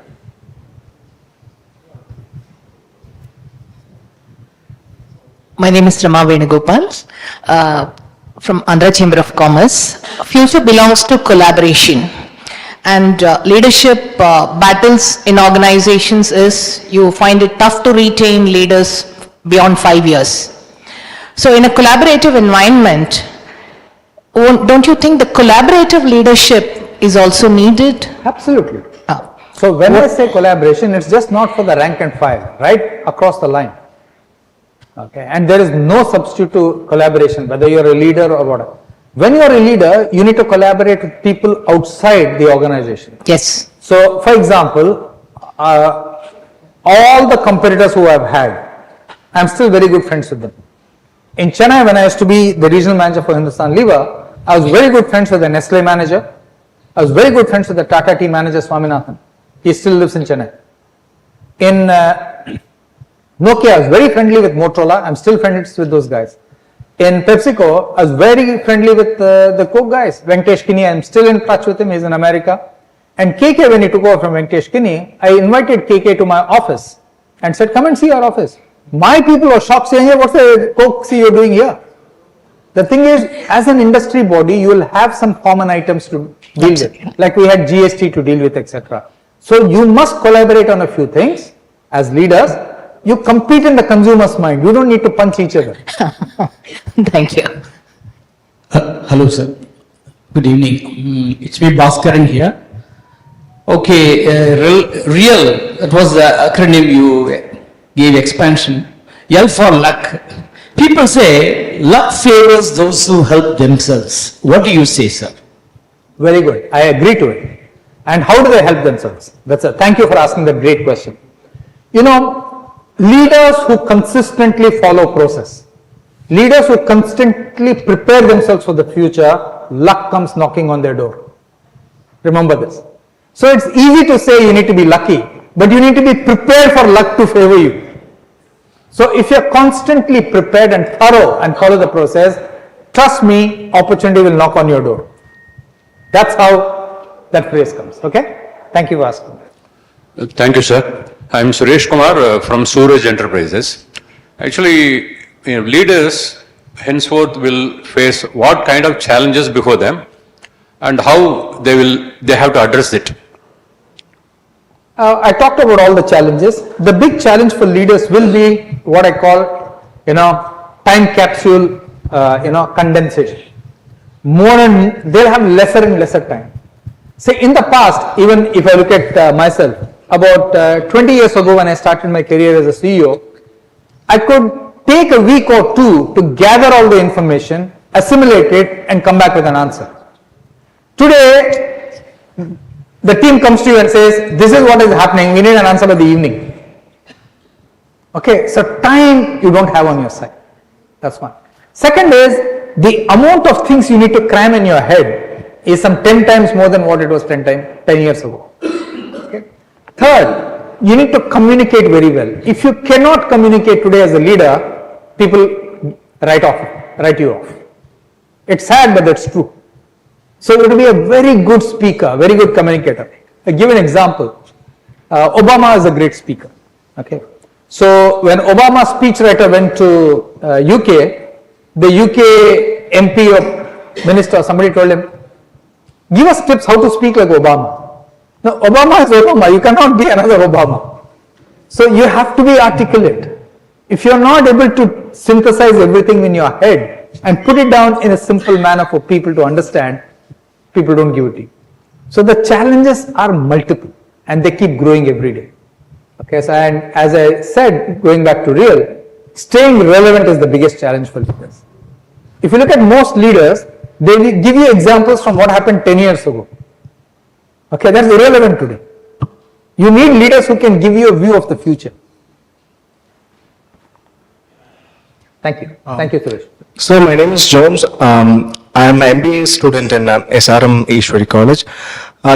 My name is Rama Venugopal from Andhra Chamber of Commerce. Future belongs to collaboration, and leadership battles in organizations is you find it tough to retain leaders beyond 5 years. So in a collaborative environment, don't you think the collaborative leadership is also needed? Absolutely. So when I say collaboration, it's just not for the rank and file, right across the line. Okay, and there is no substitute to collaboration, whether you're a leader or whatever. When you're a leader, you need to collaborate with people outside the organization. Yes. So, for example, all the competitors who I've had, I'm still very good friends with them. In Chennai, when I used to be the regional manager for Hindustan Lever, I was very good friends with the Nestle manager. I was very good friends with the Tata Tea manager, Swaminathan. He still lives in Chennai. In Nokia, I was very friendly with Motorola. I'm still friends with those guys. In PepsiCo, I was very friendly with the Coke guys. Venkatesh Kinney, I'm still in touch with him. He's in America. And KK, when he took over from Venkatesh Kinney, I invited KK to my office and said, come and see our office. My people were shocked saying, hey, what's the Coke CEO doing here? The thing is, as an industry body, you will have some common items to deal with. Like we had GST to deal with, etc. So you must collaborate on a few things as leaders. You compete in the consumer's mind. You don't need to punch each other. Thank you. Hello, sir. Good evening. It's me, Bhaskaran here. Okay, real, that was the acronym you gave expansion. L for luck. People say luck favors those who help themselves. What do you say, sir? Very good. I agree to it. And how do they help themselves? Thank you for asking that great question. You know, leaders who consistently follow process, leaders who constantly prepare themselves for the future luck comes knocking on their door. Remember this. So it's easy to say you need to be lucky, but you need to be prepared for luck to favor you. So if you're constantly prepared and thorough and follow the process, trust me, opportunity will knock on your door. That's how that phrase comes. Okay? Thank you for asking. Thank you, sir. I'm Suresh Kumar from Suraj Enterprises. Actually, leaders henceforth will face what kind of challenges before them and how they have to address it. I talked about all the challenges. The big challenge for leaders will be what I call, time capsule, condensation. They'll have lesser and lesser time. Say in the past, even if I look at myself, about 20 years ago when I started my career as a CEO, I could take a week or two to gather all the information, assimilate it and come back with an answer. Today, the team comes to you and says, this is what is happening, we need an answer by the evening. Okay, so time you don't have on your side. That's one. Second is, the amount of things you need to cram in your head is some 10 times more than what it was 10 years ago. Okay. Third, you need to communicate very well. If you cannot communicate today as a leader, people write you off. It's sad, but that's true. So you have to be a very good speaker, very good communicator. I give an example. Obama is a great speaker. Okay. So when Obama's speechwriter went to UK, the UK MP or minister, somebody told him, give us tips how to speak like Obama. Now Obama is Obama, you cannot be another Obama. So you have to be articulate. If you are not able to synthesize everything in your head and put it down in a simple manner for people to understand, people don't give it to you. So the challenges are multiple and they keep growing every day. Okay, so and as I said, going back to real, staying relevant is the biggest challenge for leaders. If you look at most leaders, they will give you examples from what happened 10 years ago. Okay, that's irrelevant today. You need leaders who can give you a view of the future. Thank you. Thank you, Suresh. So my name is Jones. I am an MBA student in SRM Ishwari College.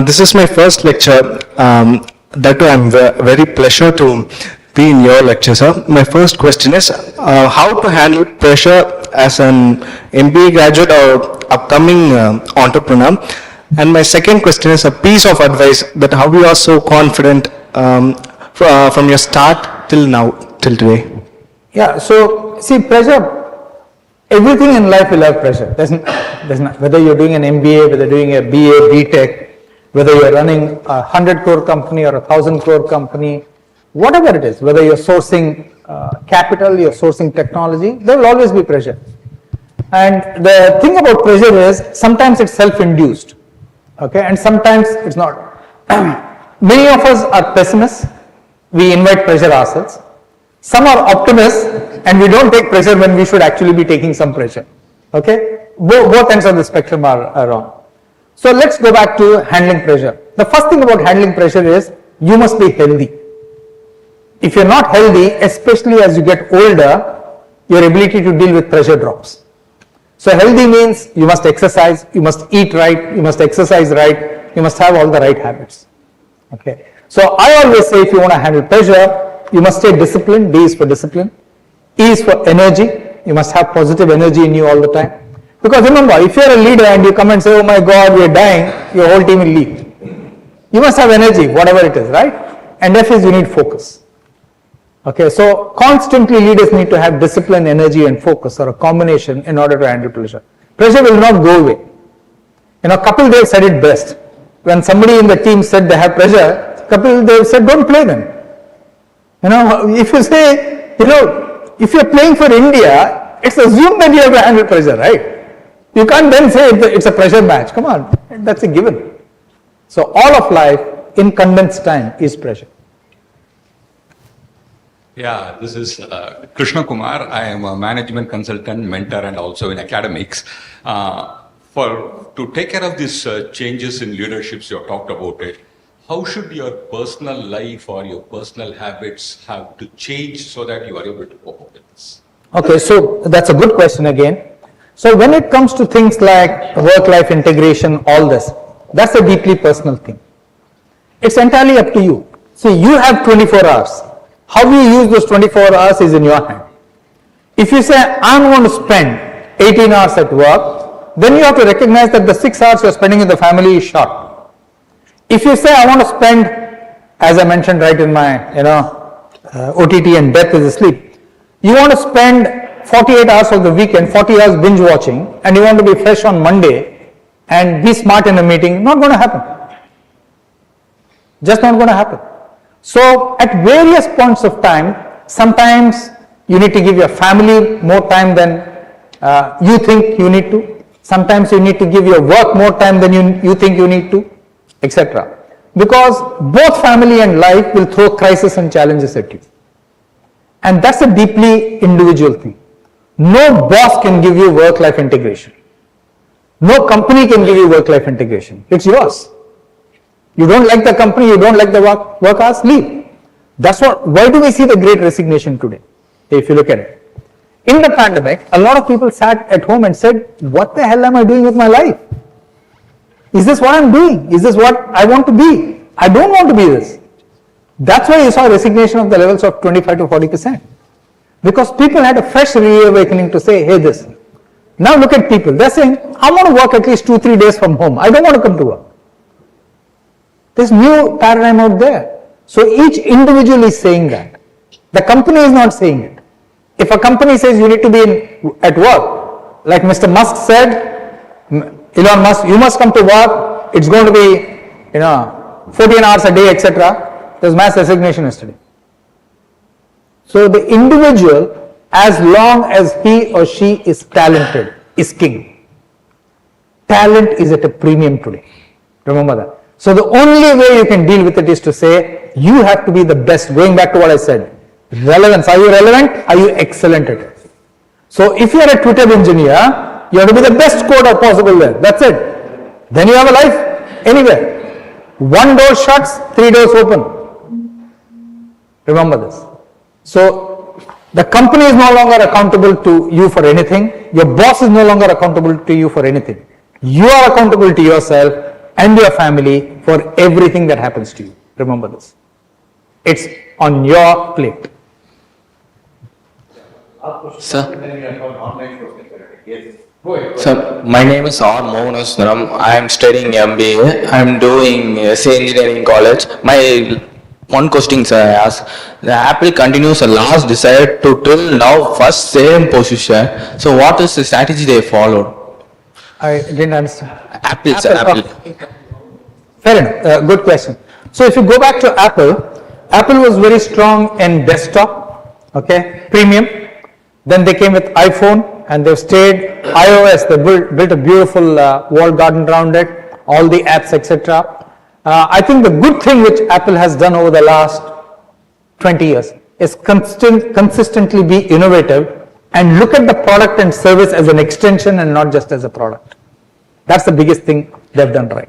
This is my first lecture. That too, I am very pleasure to be in your lecture, sir. My first question is how to handle pressure as an MBA graduate or upcoming entrepreneur. And my second question is a piece of advice that how you are so confident from your start till now, till today. Yeah, so see, pressure. Everything in life will have pressure. There's not, whether you're doing an MBA, whether you're doing a BA, BTech, whether you're running a 100 crore company or a 1,000 crore company, whatever it is, whether you're sourcing capital, you're sourcing technology, there will always be pressure. And the thing about pressure is sometimes it's self-induced, okay, and sometimes it's not. Many of us are pessimists. We invite pressure ourselves. Some are optimists and we don't take pressure when we should actually be taking some pressure. Okay? Both ends of the spectrum are wrong. So let's go back to handling pressure. The first thing about handling pressure is you must be healthy. If you're not healthy, especially as you get older, your ability to deal with pressure drops. So healthy means you must exercise, you must eat right, you must exercise right, you must have all the right habits. Okay? So I always say if you want to handle pressure, you must stay disciplined. D is for discipline. E is for energy. You must have positive energy in you all the time. Because remember, if you're a leader and you come and say, oh my God, we're dying, your whole team will leave. You must have energy, whatever it is, right? And F is you need focus. Okay, so constantly leaders need to have discipline, energy and focus or a combination in order to handle pressure. Pressure will not go away. Kapil Dev said it best. When somebody in the team said they have pressure, Kapil Dev said, don't play them. If you say, if you're playing for India, it's assumed that you have to handle pressure, right? You can't then say it's a pressure match. Come on, that's a given. So all of life in condensed time is pressure. Yeah, this is Krishna Kumar. I am a management consultant, mentor, and also in academics. To take care of these changes in leaderships, you have talked about it. How should your personal life or your personal habits have to change so that you are able to cope with this? Okay, so that's a good question again. So when it comes to things like work-life integration, all this, that's a deeply personal thing. It's entirely up to you. See, you have 24 hours. How you use those 24 hours is in your hand. If you say, I'm going to spend 18 hours at work, then you have to recognize that the 6 hours you're spending with the family is short. If you say, I want to spend, as I mentioned right in my, OTT and death is asleep, you want to spend 48 hours of the weekend, 40 hours binge watching, and you want to be fresh on Monday and be smart in a meeting, not going to happen. Just not going to happen. So at various points of time, sometimes you need to give your family more time than you think you need to. Sometimes you need to give your work more time than you think you need to, etc. Because both family and life will throw crises and challenges at you. And that's a deeply individual thing. No boss can give you work-life integration. No company can give you work-life integration. It's yours. You don't like the company, you don't like the work hours, leave. That's why do we see the great resignation today? If you look at it. In the pandemic, a lot of people sat at home and said, what the hell am I doing with my life? Is this what I'm doing? Is this what I want to be? I don't want to be this. That's why you saw resignation of the levels of 25 to 40%. Because people had a fresh reawakening to say, hey, this. Now look at people. They're saying, I want to work at least 2-3 days from home. I don't want to come to work. There's new paradigm out there. So each individual is saying that. The company is not saying it. If a company says you need to be at work, like Mr. Musk said, Elon Musk, you must come to work, it's going to be, 14 hours a day, etc. There's mass resignation yesterday. So the individual, as long as he or she is talented, is king. Talent is at a premium today. Remember that. So the only way you can deal with it is to say, you have to be the best. Going back to what I said, relevance. Are you relevant? Are you excellent at it? So if you are a Twitter engineer, you have to be the best coder possible there. That's it. Then you have a life anywhere. One door shuts, 3 doors open. Remember this. So the company is no longer accountable to you for anything. Your boss is no longer accountable to you for anything. You are accountable to yourself and your family for everything that happens to you. Remember this. It's on your plate. Sir, my name is R. Mohanaswaram. I am studying MBA. I am doing engineering college. My one question, sir, I ask, the Apple continues a last desire to till now first same position. So what is the strategy they followed? I didn't understand. Apple, sir, Apple. Fair enough. Good question. So if you go back to Apple, Apple was very strong in desktop, okay, premium. Then they came with iPhone and they've stayed iOS. They built a beautiful walled garden around it, all the apps, etc. I think the good thing which Apple has done over the last 20 years is consistently be innovative and look at the product and service as an extension and not just as a product. That's the biggest thing they've done right.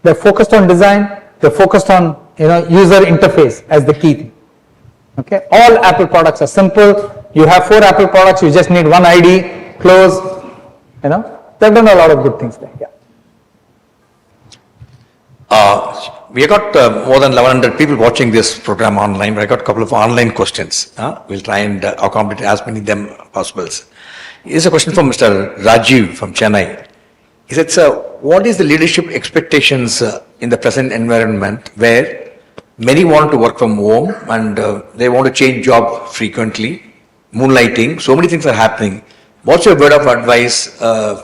They're focused on design, they're focused on user interface as the key thing. Okay, all Apple products are simple. You have 4 Apple products, you just need one ID, close, they've done a lot of good things there. Yeah. We have got more than 1,100 people watching this program online. I got a couple of online questions. We'll try and accommodate as many of them possible. Here's a question from Mr. Rajiv from Chennai. He said, sir, what is the leadership expectations in the present environment where many want to work from home and they want to change job frequently, moonlighting, so many things are happening. What's your word of advice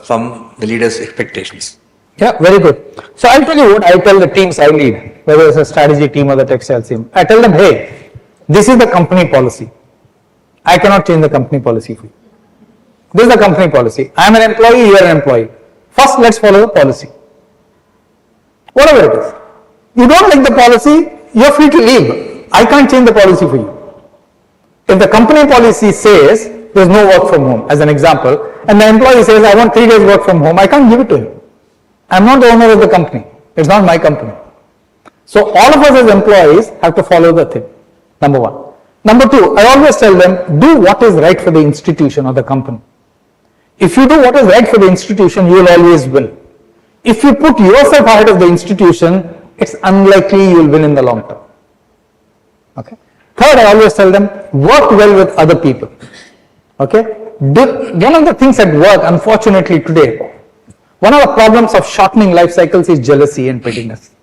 from the leaders' expectations? Yeah, very good. So I'll tell you what I tell the teams I lead, whether it's a strategy team or the textile team. I tell them, hey, this is the company policy. I cannot change the company policy for you. This is the company policy. I'm an employee, you are an employee. First, let's follow the policy. Whatever it is. You don't like the policy, you're free to leave. I can't change the policy for you. If the company policy says there's no work from home, as an example, and the employee says, I want 3 days work from home, I can't give it to him. I'm not the owner of the company. It's not my company. So all of us as employees have to follow the thing. Number one. Number two, I always tell them, do what is right for the institution or the company. If you do what is right for the institution, you will always win. If you put yourself ahead of the institution, it's unlikely you will win in the long term. Okay. Third, I always tell them, work well with other people. Okay. One of the things at work, unfortunately today, one of the problems of shortening life cycles is jealousy and pettiness.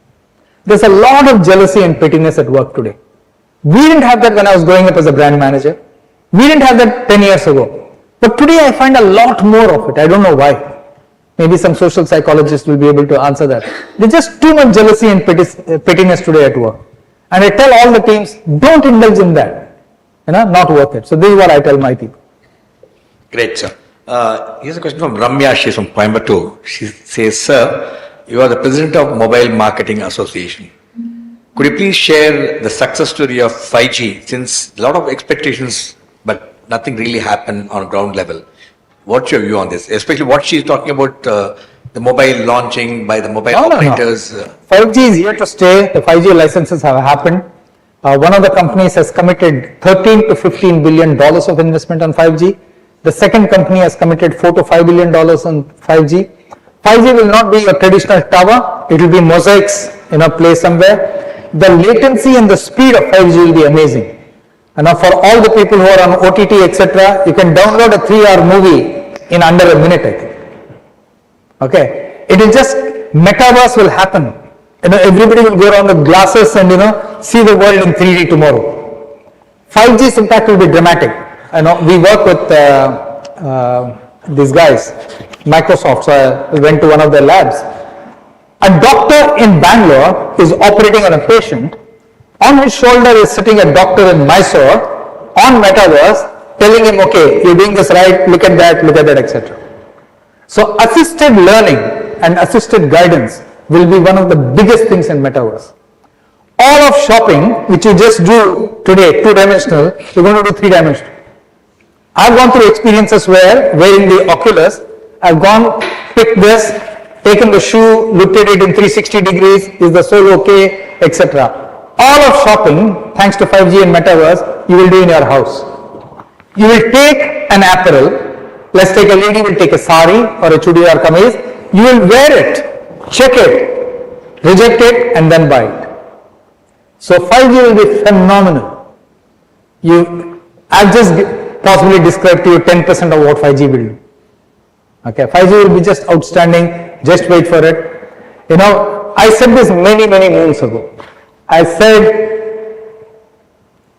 There's a lot of jealousy and pettiness at work today. We didn't have that when I was growing up as a brand manager. We didn't have that 10 years ago. But today I find a lot more of it. I don't know why. Maybe some social psychologists will be able to answer that. There's just too much jealousy and pettiness today at work. And I tell all the teams, don't indulge in that. Not worth it. So this is what I tell my people. Great, sir. Here's a question from Ramya. She's from Coimbatore. She says, sir, you are the president of Mobile Marketing Association. Could you please share the success story of 5G, since a lot of expectations, but nothing really happened on ground level? What's your view on this? Especially what she's talking about, the mobile launching by the mobile operators. 5G is here to stay. The 5G licenses have happened. One of the companies has committed $13 to $15 billion of investment on 5G. The second company has committed $4 to $5 billion on 5G. 5G will not be a traditional tower. It will be mosaics in a place somewhere. The latency and the speed of 5G will be amazing. And now for all the people who are on OTT, etc., you can download a 3-hour movie in under a minute, I think. Okay. It is just, metaverse will happen. Everybody will go around with glasses and, see the world in 3D tomorrow. 5G's impact will be dramatic. We work with these guys, Microsoft, so I went to one of their labs. A doctor in Bangalore is operating on a patient. On his shoulder is sitting a doctor in Mysore on metaverse telling him, okay, you're doing this right, look at that, etc. So assisted learning and assisted guidance will be one of the biggest things in metaverse. All of shopping, which you just do today, 2-dimensional, you're going to do 3-dimensional. I've gone through experiences where, wearing the Oculus, I've gone, picked this, taken the shoe, looked at it in 360 degrees, is the sole okay, etc. All of shopping, thanks to 5G and metaverse, you will do in your house. You will take an apparel, let's take a lady will take a sari or a chudiyar kameez, you will wear it, check it, reject it and then buy it. So 5G will be phenomenal. I've just possibly described to you 10% of what 5G will do. Okay, 5G will be just outstanding, just wait for it. I said this many moons ago. I said,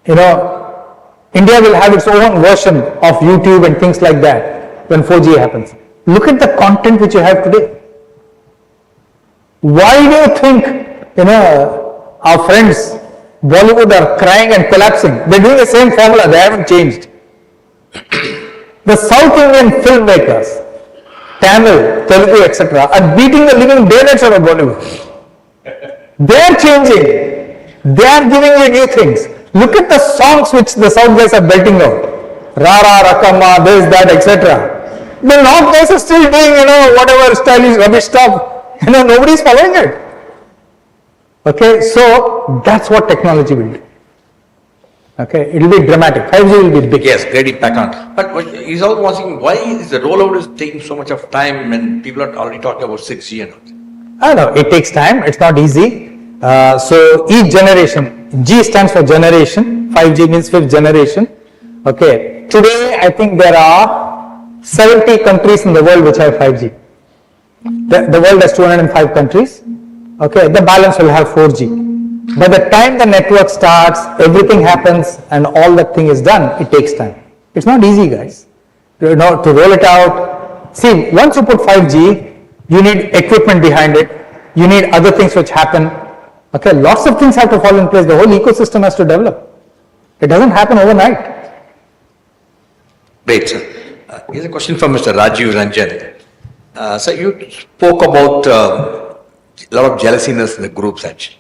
India will have its own version of YouTube and things like that when 4G happens. Look at the content which you have today. Why do you think, our friends, Bollywood are crying and collapsing? They're doing the same formula, they haven't changed. The South Indian filmmakers, Tamil, Telugu, etc., are beating the living daylights out of Bollywood. They are changing. They are giving you new things. Look at the songs which the South guys are belting out. Rara, Rakama, this, that, etc. The North guys are still doing, whatever stylish rubbish stuff. Nobody is following it. Okay, so that's what technology will do. Okay, it will be dramatic. 5G will be big. Yes, great impact on. But he's also asking, why is the rollout is taking so much of time when people are already talking about 6G and all? I know, it takes time. It's not easy. So each generation, G stands for generation, 5G means 5th generation. Okay, today I think there are 70 countries in the world which have 5G. The world has 205 countries. Okay, the balance will have 4G. By the time the network starts, everything happens and all that thing is done, it takes time. It's not easy, guys. To roll it out. See, once you put 5G, you need equipment behind it. You need other things which happen. Okay, lots of things have to fall in place. The whole ecosystem has to develop. It doesn't happen overnight. Great, sir. Here's a question from Mr. Rajiv Ranjan. So you spoke about a lot of jealousiness in the group such.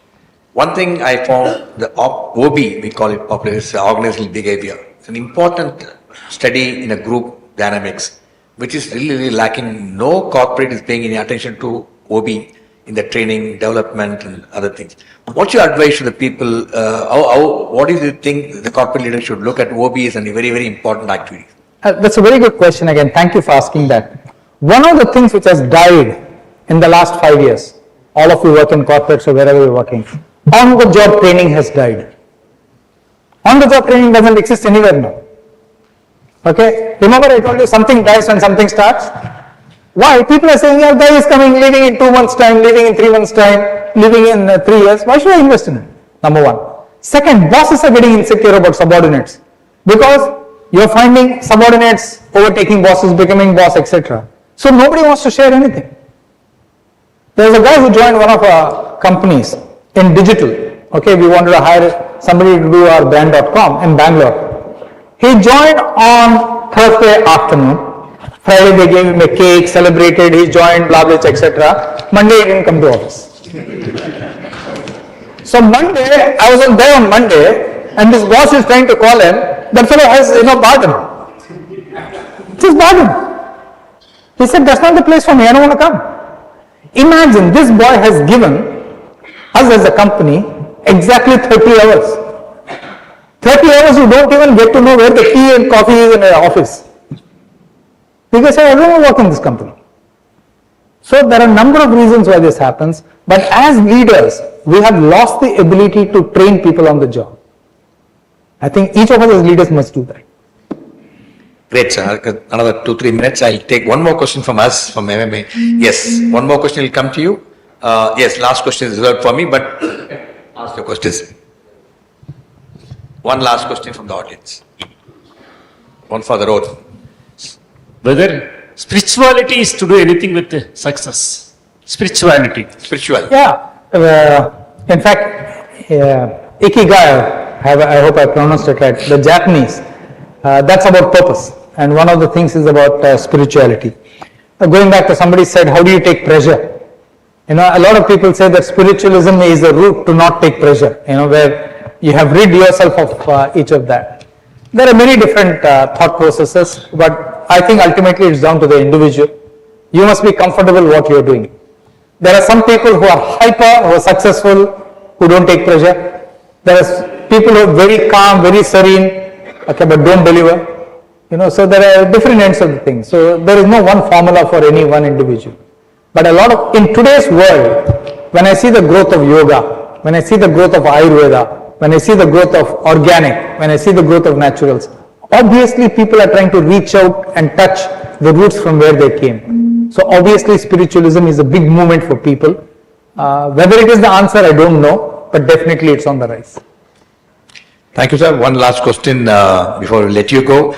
One thing I found, the OB, we call it popular, is organizational behavior. It's an important study in a group dynamics, which is really lacking. No corporate is paying any attention to OB in the training, development and other things. What's your advice to the people? What do you think the corporate leaders should look at OB as a very important activity? That's a very good question again. Thank you for asking that. One of the things which has died in the last 5 years, all of you work in corporates or wherever you're working, on-the-job training has died. On-the-job training doesn't exist anywhere now. Okay? Remember I told you something dies when something starts? Why? People are saying, yeah, guy is coming, leaving in 2 months' time, leaving in 3 months' time, leaving in 3 years. Why should I invest in it? Number one. Second, bosses are getting insecure about subordinates because you're finding subordinates overtaking bosses, becoming boss, etc. So nobody wants to share anything. There's a guy who joined one of our companies in digital. Okay, we wanted to hire somebody to do our brand.com in Bangalore. He joined on Thursday afternoon. Friday they gave him a cake, celebrated, he joined, blah, blah, etc. Monday he didn't come to office. So Monday, I was there on Monday, and this boss is trying to call him. That fellow has, bargain. Just bargain. He said, that's not the place for me, I don't want to come. Imagine, this boy has given us as a company exactly 30 hours. 30 hours you don't even get to know where the tea and coffee is in the office. Because I don't want to work in this company. So there are a number of reasons why this happens, but as leaders, we have lost the ability to train people on the job. I think each of us as leaders must do that. Great, sir. Another 2-3 minutes. I'll take one more question from us, from MMA. Yes, one more question will come to you. Yes, last question is reserved for me, but ask your questions. One last question from the audience. One for the road. Whether spirituality is to do anything with success. Spirituality. Spiritual. Yeah. In fact, Ikigai, I hope I pronounced it right, the Japanese, that's about purpose. And one of the things is about spirituality. Going back to somebody said, how do you take pleasure? A lot of people say that spiritualism is a route to not take pleasure, where you have rid yourself of each of that. There are many different thought processes, but I think ultimately it's down to the individual. You must be comfortable with what you're doing. There are some people who are hyper, who are successful, who don't take pleasure. There are people who are very calm, very serene, okay, but don't deliver. So there are different ends of the thing. So there is no one formula for any one individual. But in today's world, when I see the growth of yoga, when I see the growth of Ayurveda, when I see the growth of organic, when I see the growth of naturals, obviously people are trying to reach out and touch the roots from where they came. So obviously spiritualism is a big movement for people. Whether it is the answer, I don't know, but definitely it's on the rise. Thank you, sir. One last question before we let you go.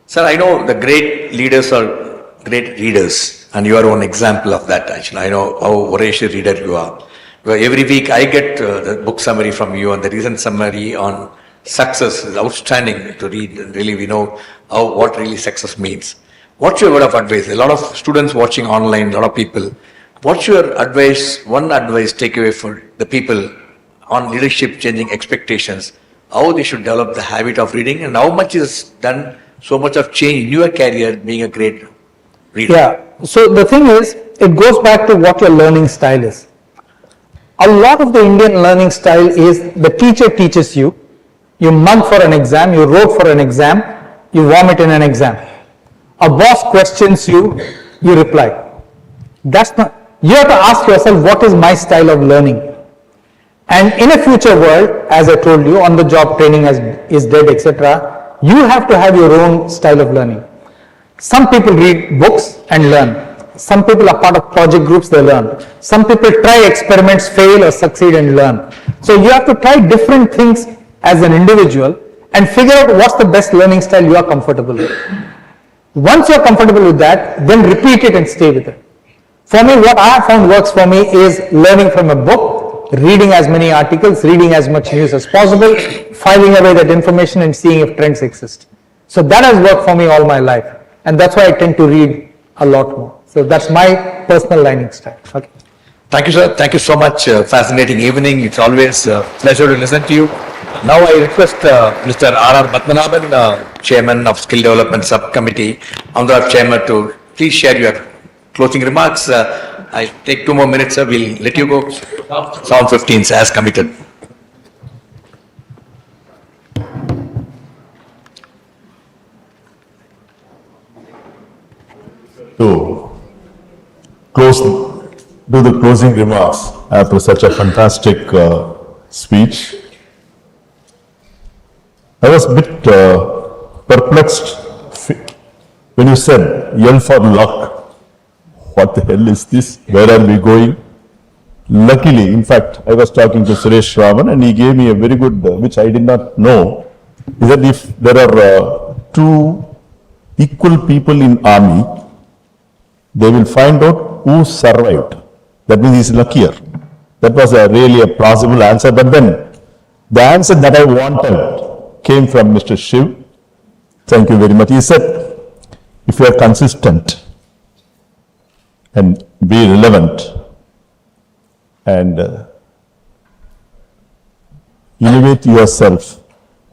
Sir, I know the great leaders are great readers, and you are one example of that, actually. I know how voracious reader you are. Every week I get the book summary from you, and the recent summary on success is outstanding to read. Really, we know what really success means. What's your word of advice? A lot of students watching online, a lot of people. What's your advice, one advice takeaway for the people on leadership changing expectations, how they should develop the habit of reading, and how much is done, so much of change in your career being a great reader? Yeah, so the thing is, it goes back to what your learning style is. A lot of the Indian learning style is the teacher teaches you, you mug for an exam, you wrote for an exam, you vomit in an exam. A boss questions you, you reply. That's not, you have to ask yourself, what is my style of learning? And in a future world, as I told you, on the job training is dead, etc., you have to have your own style of learning. Some people read books and learn. Some people are part of project groups, they learn. Some people try experiments, fail or succeed and learn. So you have to try different things as an individual and figure out what's the best learning style you are comfortable with. Once you're comfortable with that, then repeat it and stay with it. For me, what I have found works for me is learning from a book, reading as many articles, reading as much news as possible, filing away that information and seeing if trends exist. So that has worked for me all my life. And that's why I tend to read a lot more. So that's my personal learning style. Okay. Thank you, sir. Thank you so much. Fascinating evening. It's always a pleasure to listen to you. Now I request Mr. R.R. Padmanabhan, Chairman of Skill Development Subcommittee, Andhra Chairman, to please share your closing remarks. I take 2 more minutes, sir. We'll let you go. 7:15 as committed. to do the closing remarks after such a fantastic speech. I was a bit perplexed when you said, yell for luck. What the hell is this? Where are we going? Luckily, in fact, I was talking to Suresh Raman and he gave me a very good, which I did not know, is that if there are two equal people in army, they will find out who survived. That means he's luckier. That was really a plausible answer. But then the answer that I wanted came from Mr. Shiv. Thank you very much. He said, if you are consistent and be relevant and elevate yourself,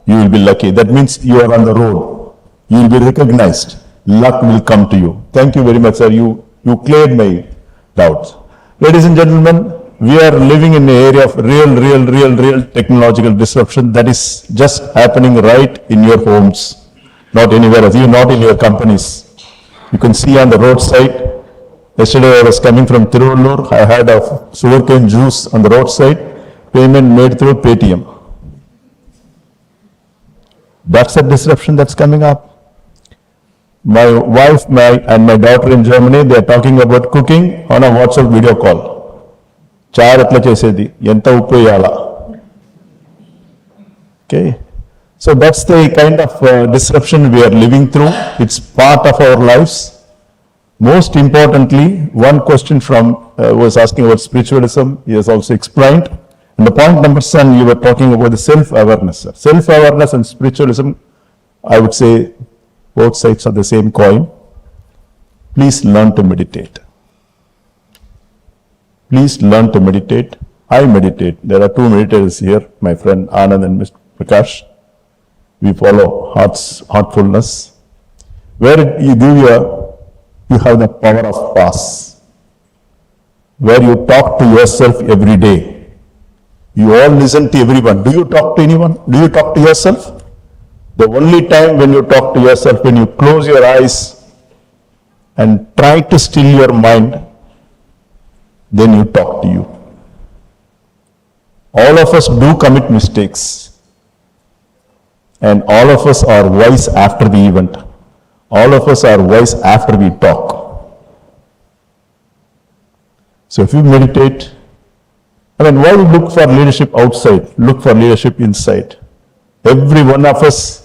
you will be lucky. That means you are on the road. You will be recognized. Luck will come to you. Thank you very much, sir. You cleared my doubts. Ladies and gentlemen, we are living in an area of real technological disruption that is just happening right in your homes, not anywhere else, even not in your companies. You can see on the roadside. Yesterday I was coming from Tiruvallur. I had a sugarcane juice on the roadside. Payment made through Paytm. That's a disruption that's coming up. My wife and my daughter in Germany, they are talking about cooking on a WhatsApp video call. Char atla chesedi, enta uppu yala. Okay. So that's the kind of disruption we are living through. It's part of our lives. Most importantly, one question from was asking about spiritualism. He has also explained. And the point number 7, you were talking about the self-awareness. Self-awareness and spiritualism, I would say, both sides of the same coin. Please learn to meditate. Please learn to meditate. I meditate. There are 2 meditators here, my friend Anand and Mr. Prakash. We follow heartfulness. Where you have the power of pause. Where you talk to yourself every day. You all listen to everyone. Do you talk to anyone? Do you talk to yourself? The only time when you talk to yourself, when you close your eyes and try to still your mind, then you talk to you. All of us do commit mistakes. And all of us are wise after the event. All of us are wise after we talk. So if you meditate, why look for leadership outside? Look for leadership inside. Every one of us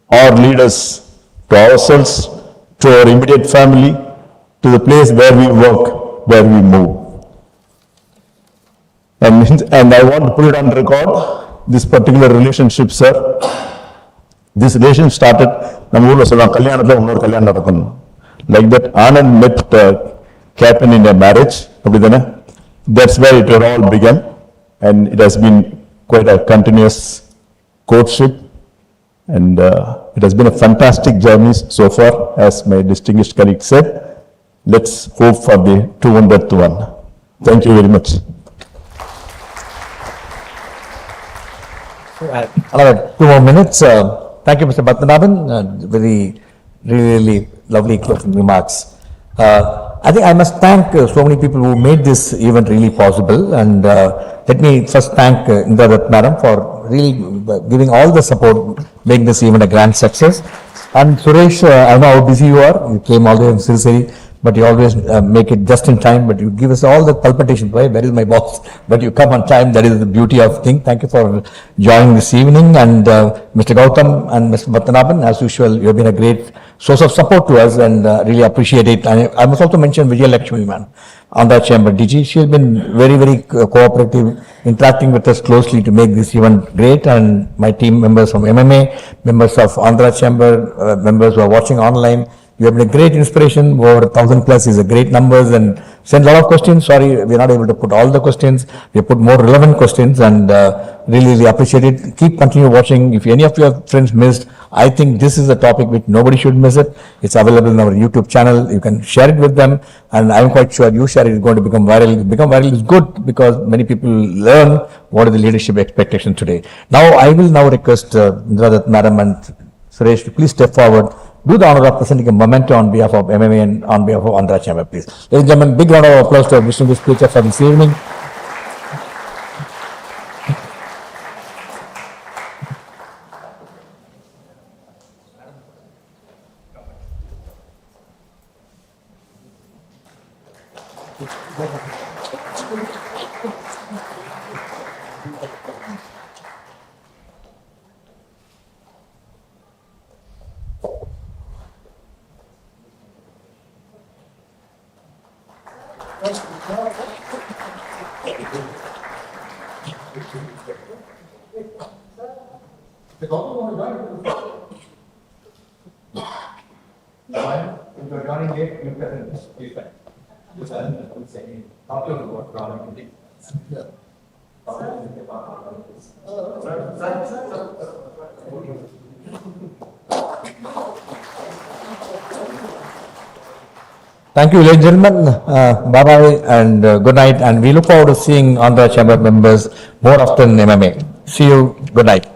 are leaders to ourselves, to our immediate family, to the place where we work, where we move. And I want to put it on record, this particular relationship, sir. This relationship started, like that, Anand met Captain in a marriage. That's where it all began. And it has been quite a continuous courtship. And it has been a fantastic journey so far, as my distinguished colleague said. Let's hope for the 200th one. Thank you very much. Another 2 more minutes. Thank you, Mr. Bhattanathan. Very, really lovely closing remarks. I think I must thank so many people who made this event really possible. And let me first thank Indra Madam for really giving all the support, making this event a grand success. And Suresh, I know how busy you are. You came all the way from Sirusari, but you always make it just in time. But you give us all the palpitation. Where is my boss? But you come on time. That is the beauty of thing. Thank you for joining this evening. And Mr. Gautam and Mr. Bhattanathan, as usual, you have been a great source of support to us and really appreciate it. And I must also mention Vijay Lakshmi, man, Andhra Chamber DG. She has been very cooperative, interacting with us closely to make this event great. And my team members from MMA, members of Andhra Chamber, members who are watching online, you have been a great inspiration. Over 1,000 plus is a great numbers and send a lot of questions. Sorry, we're not able to put all the questions. We put more relevant questions and really appreciate it. Continue watching. If any of your friends missed, I think this is a topic which nobody should miss it. It's available in our YouTube channel. You can share it with them. And I'm quite sure you share it is going to become viral. Become viral is good because many people learn what are the leadership expectations today. Now, I will now request Indra Madam and Suresh, to please step forward. Do the honor of presenting a memento on behalf of MMA and on behalf of Andhra Chamber, please. Ladies and gentlemen, big round of applause to our distinguished speaker for this evening. Thank you, ladies and gentlemen. Bye-bye and good night. And we look forward to seeing Andhra Chamber members more often in MMA. See you. Good night.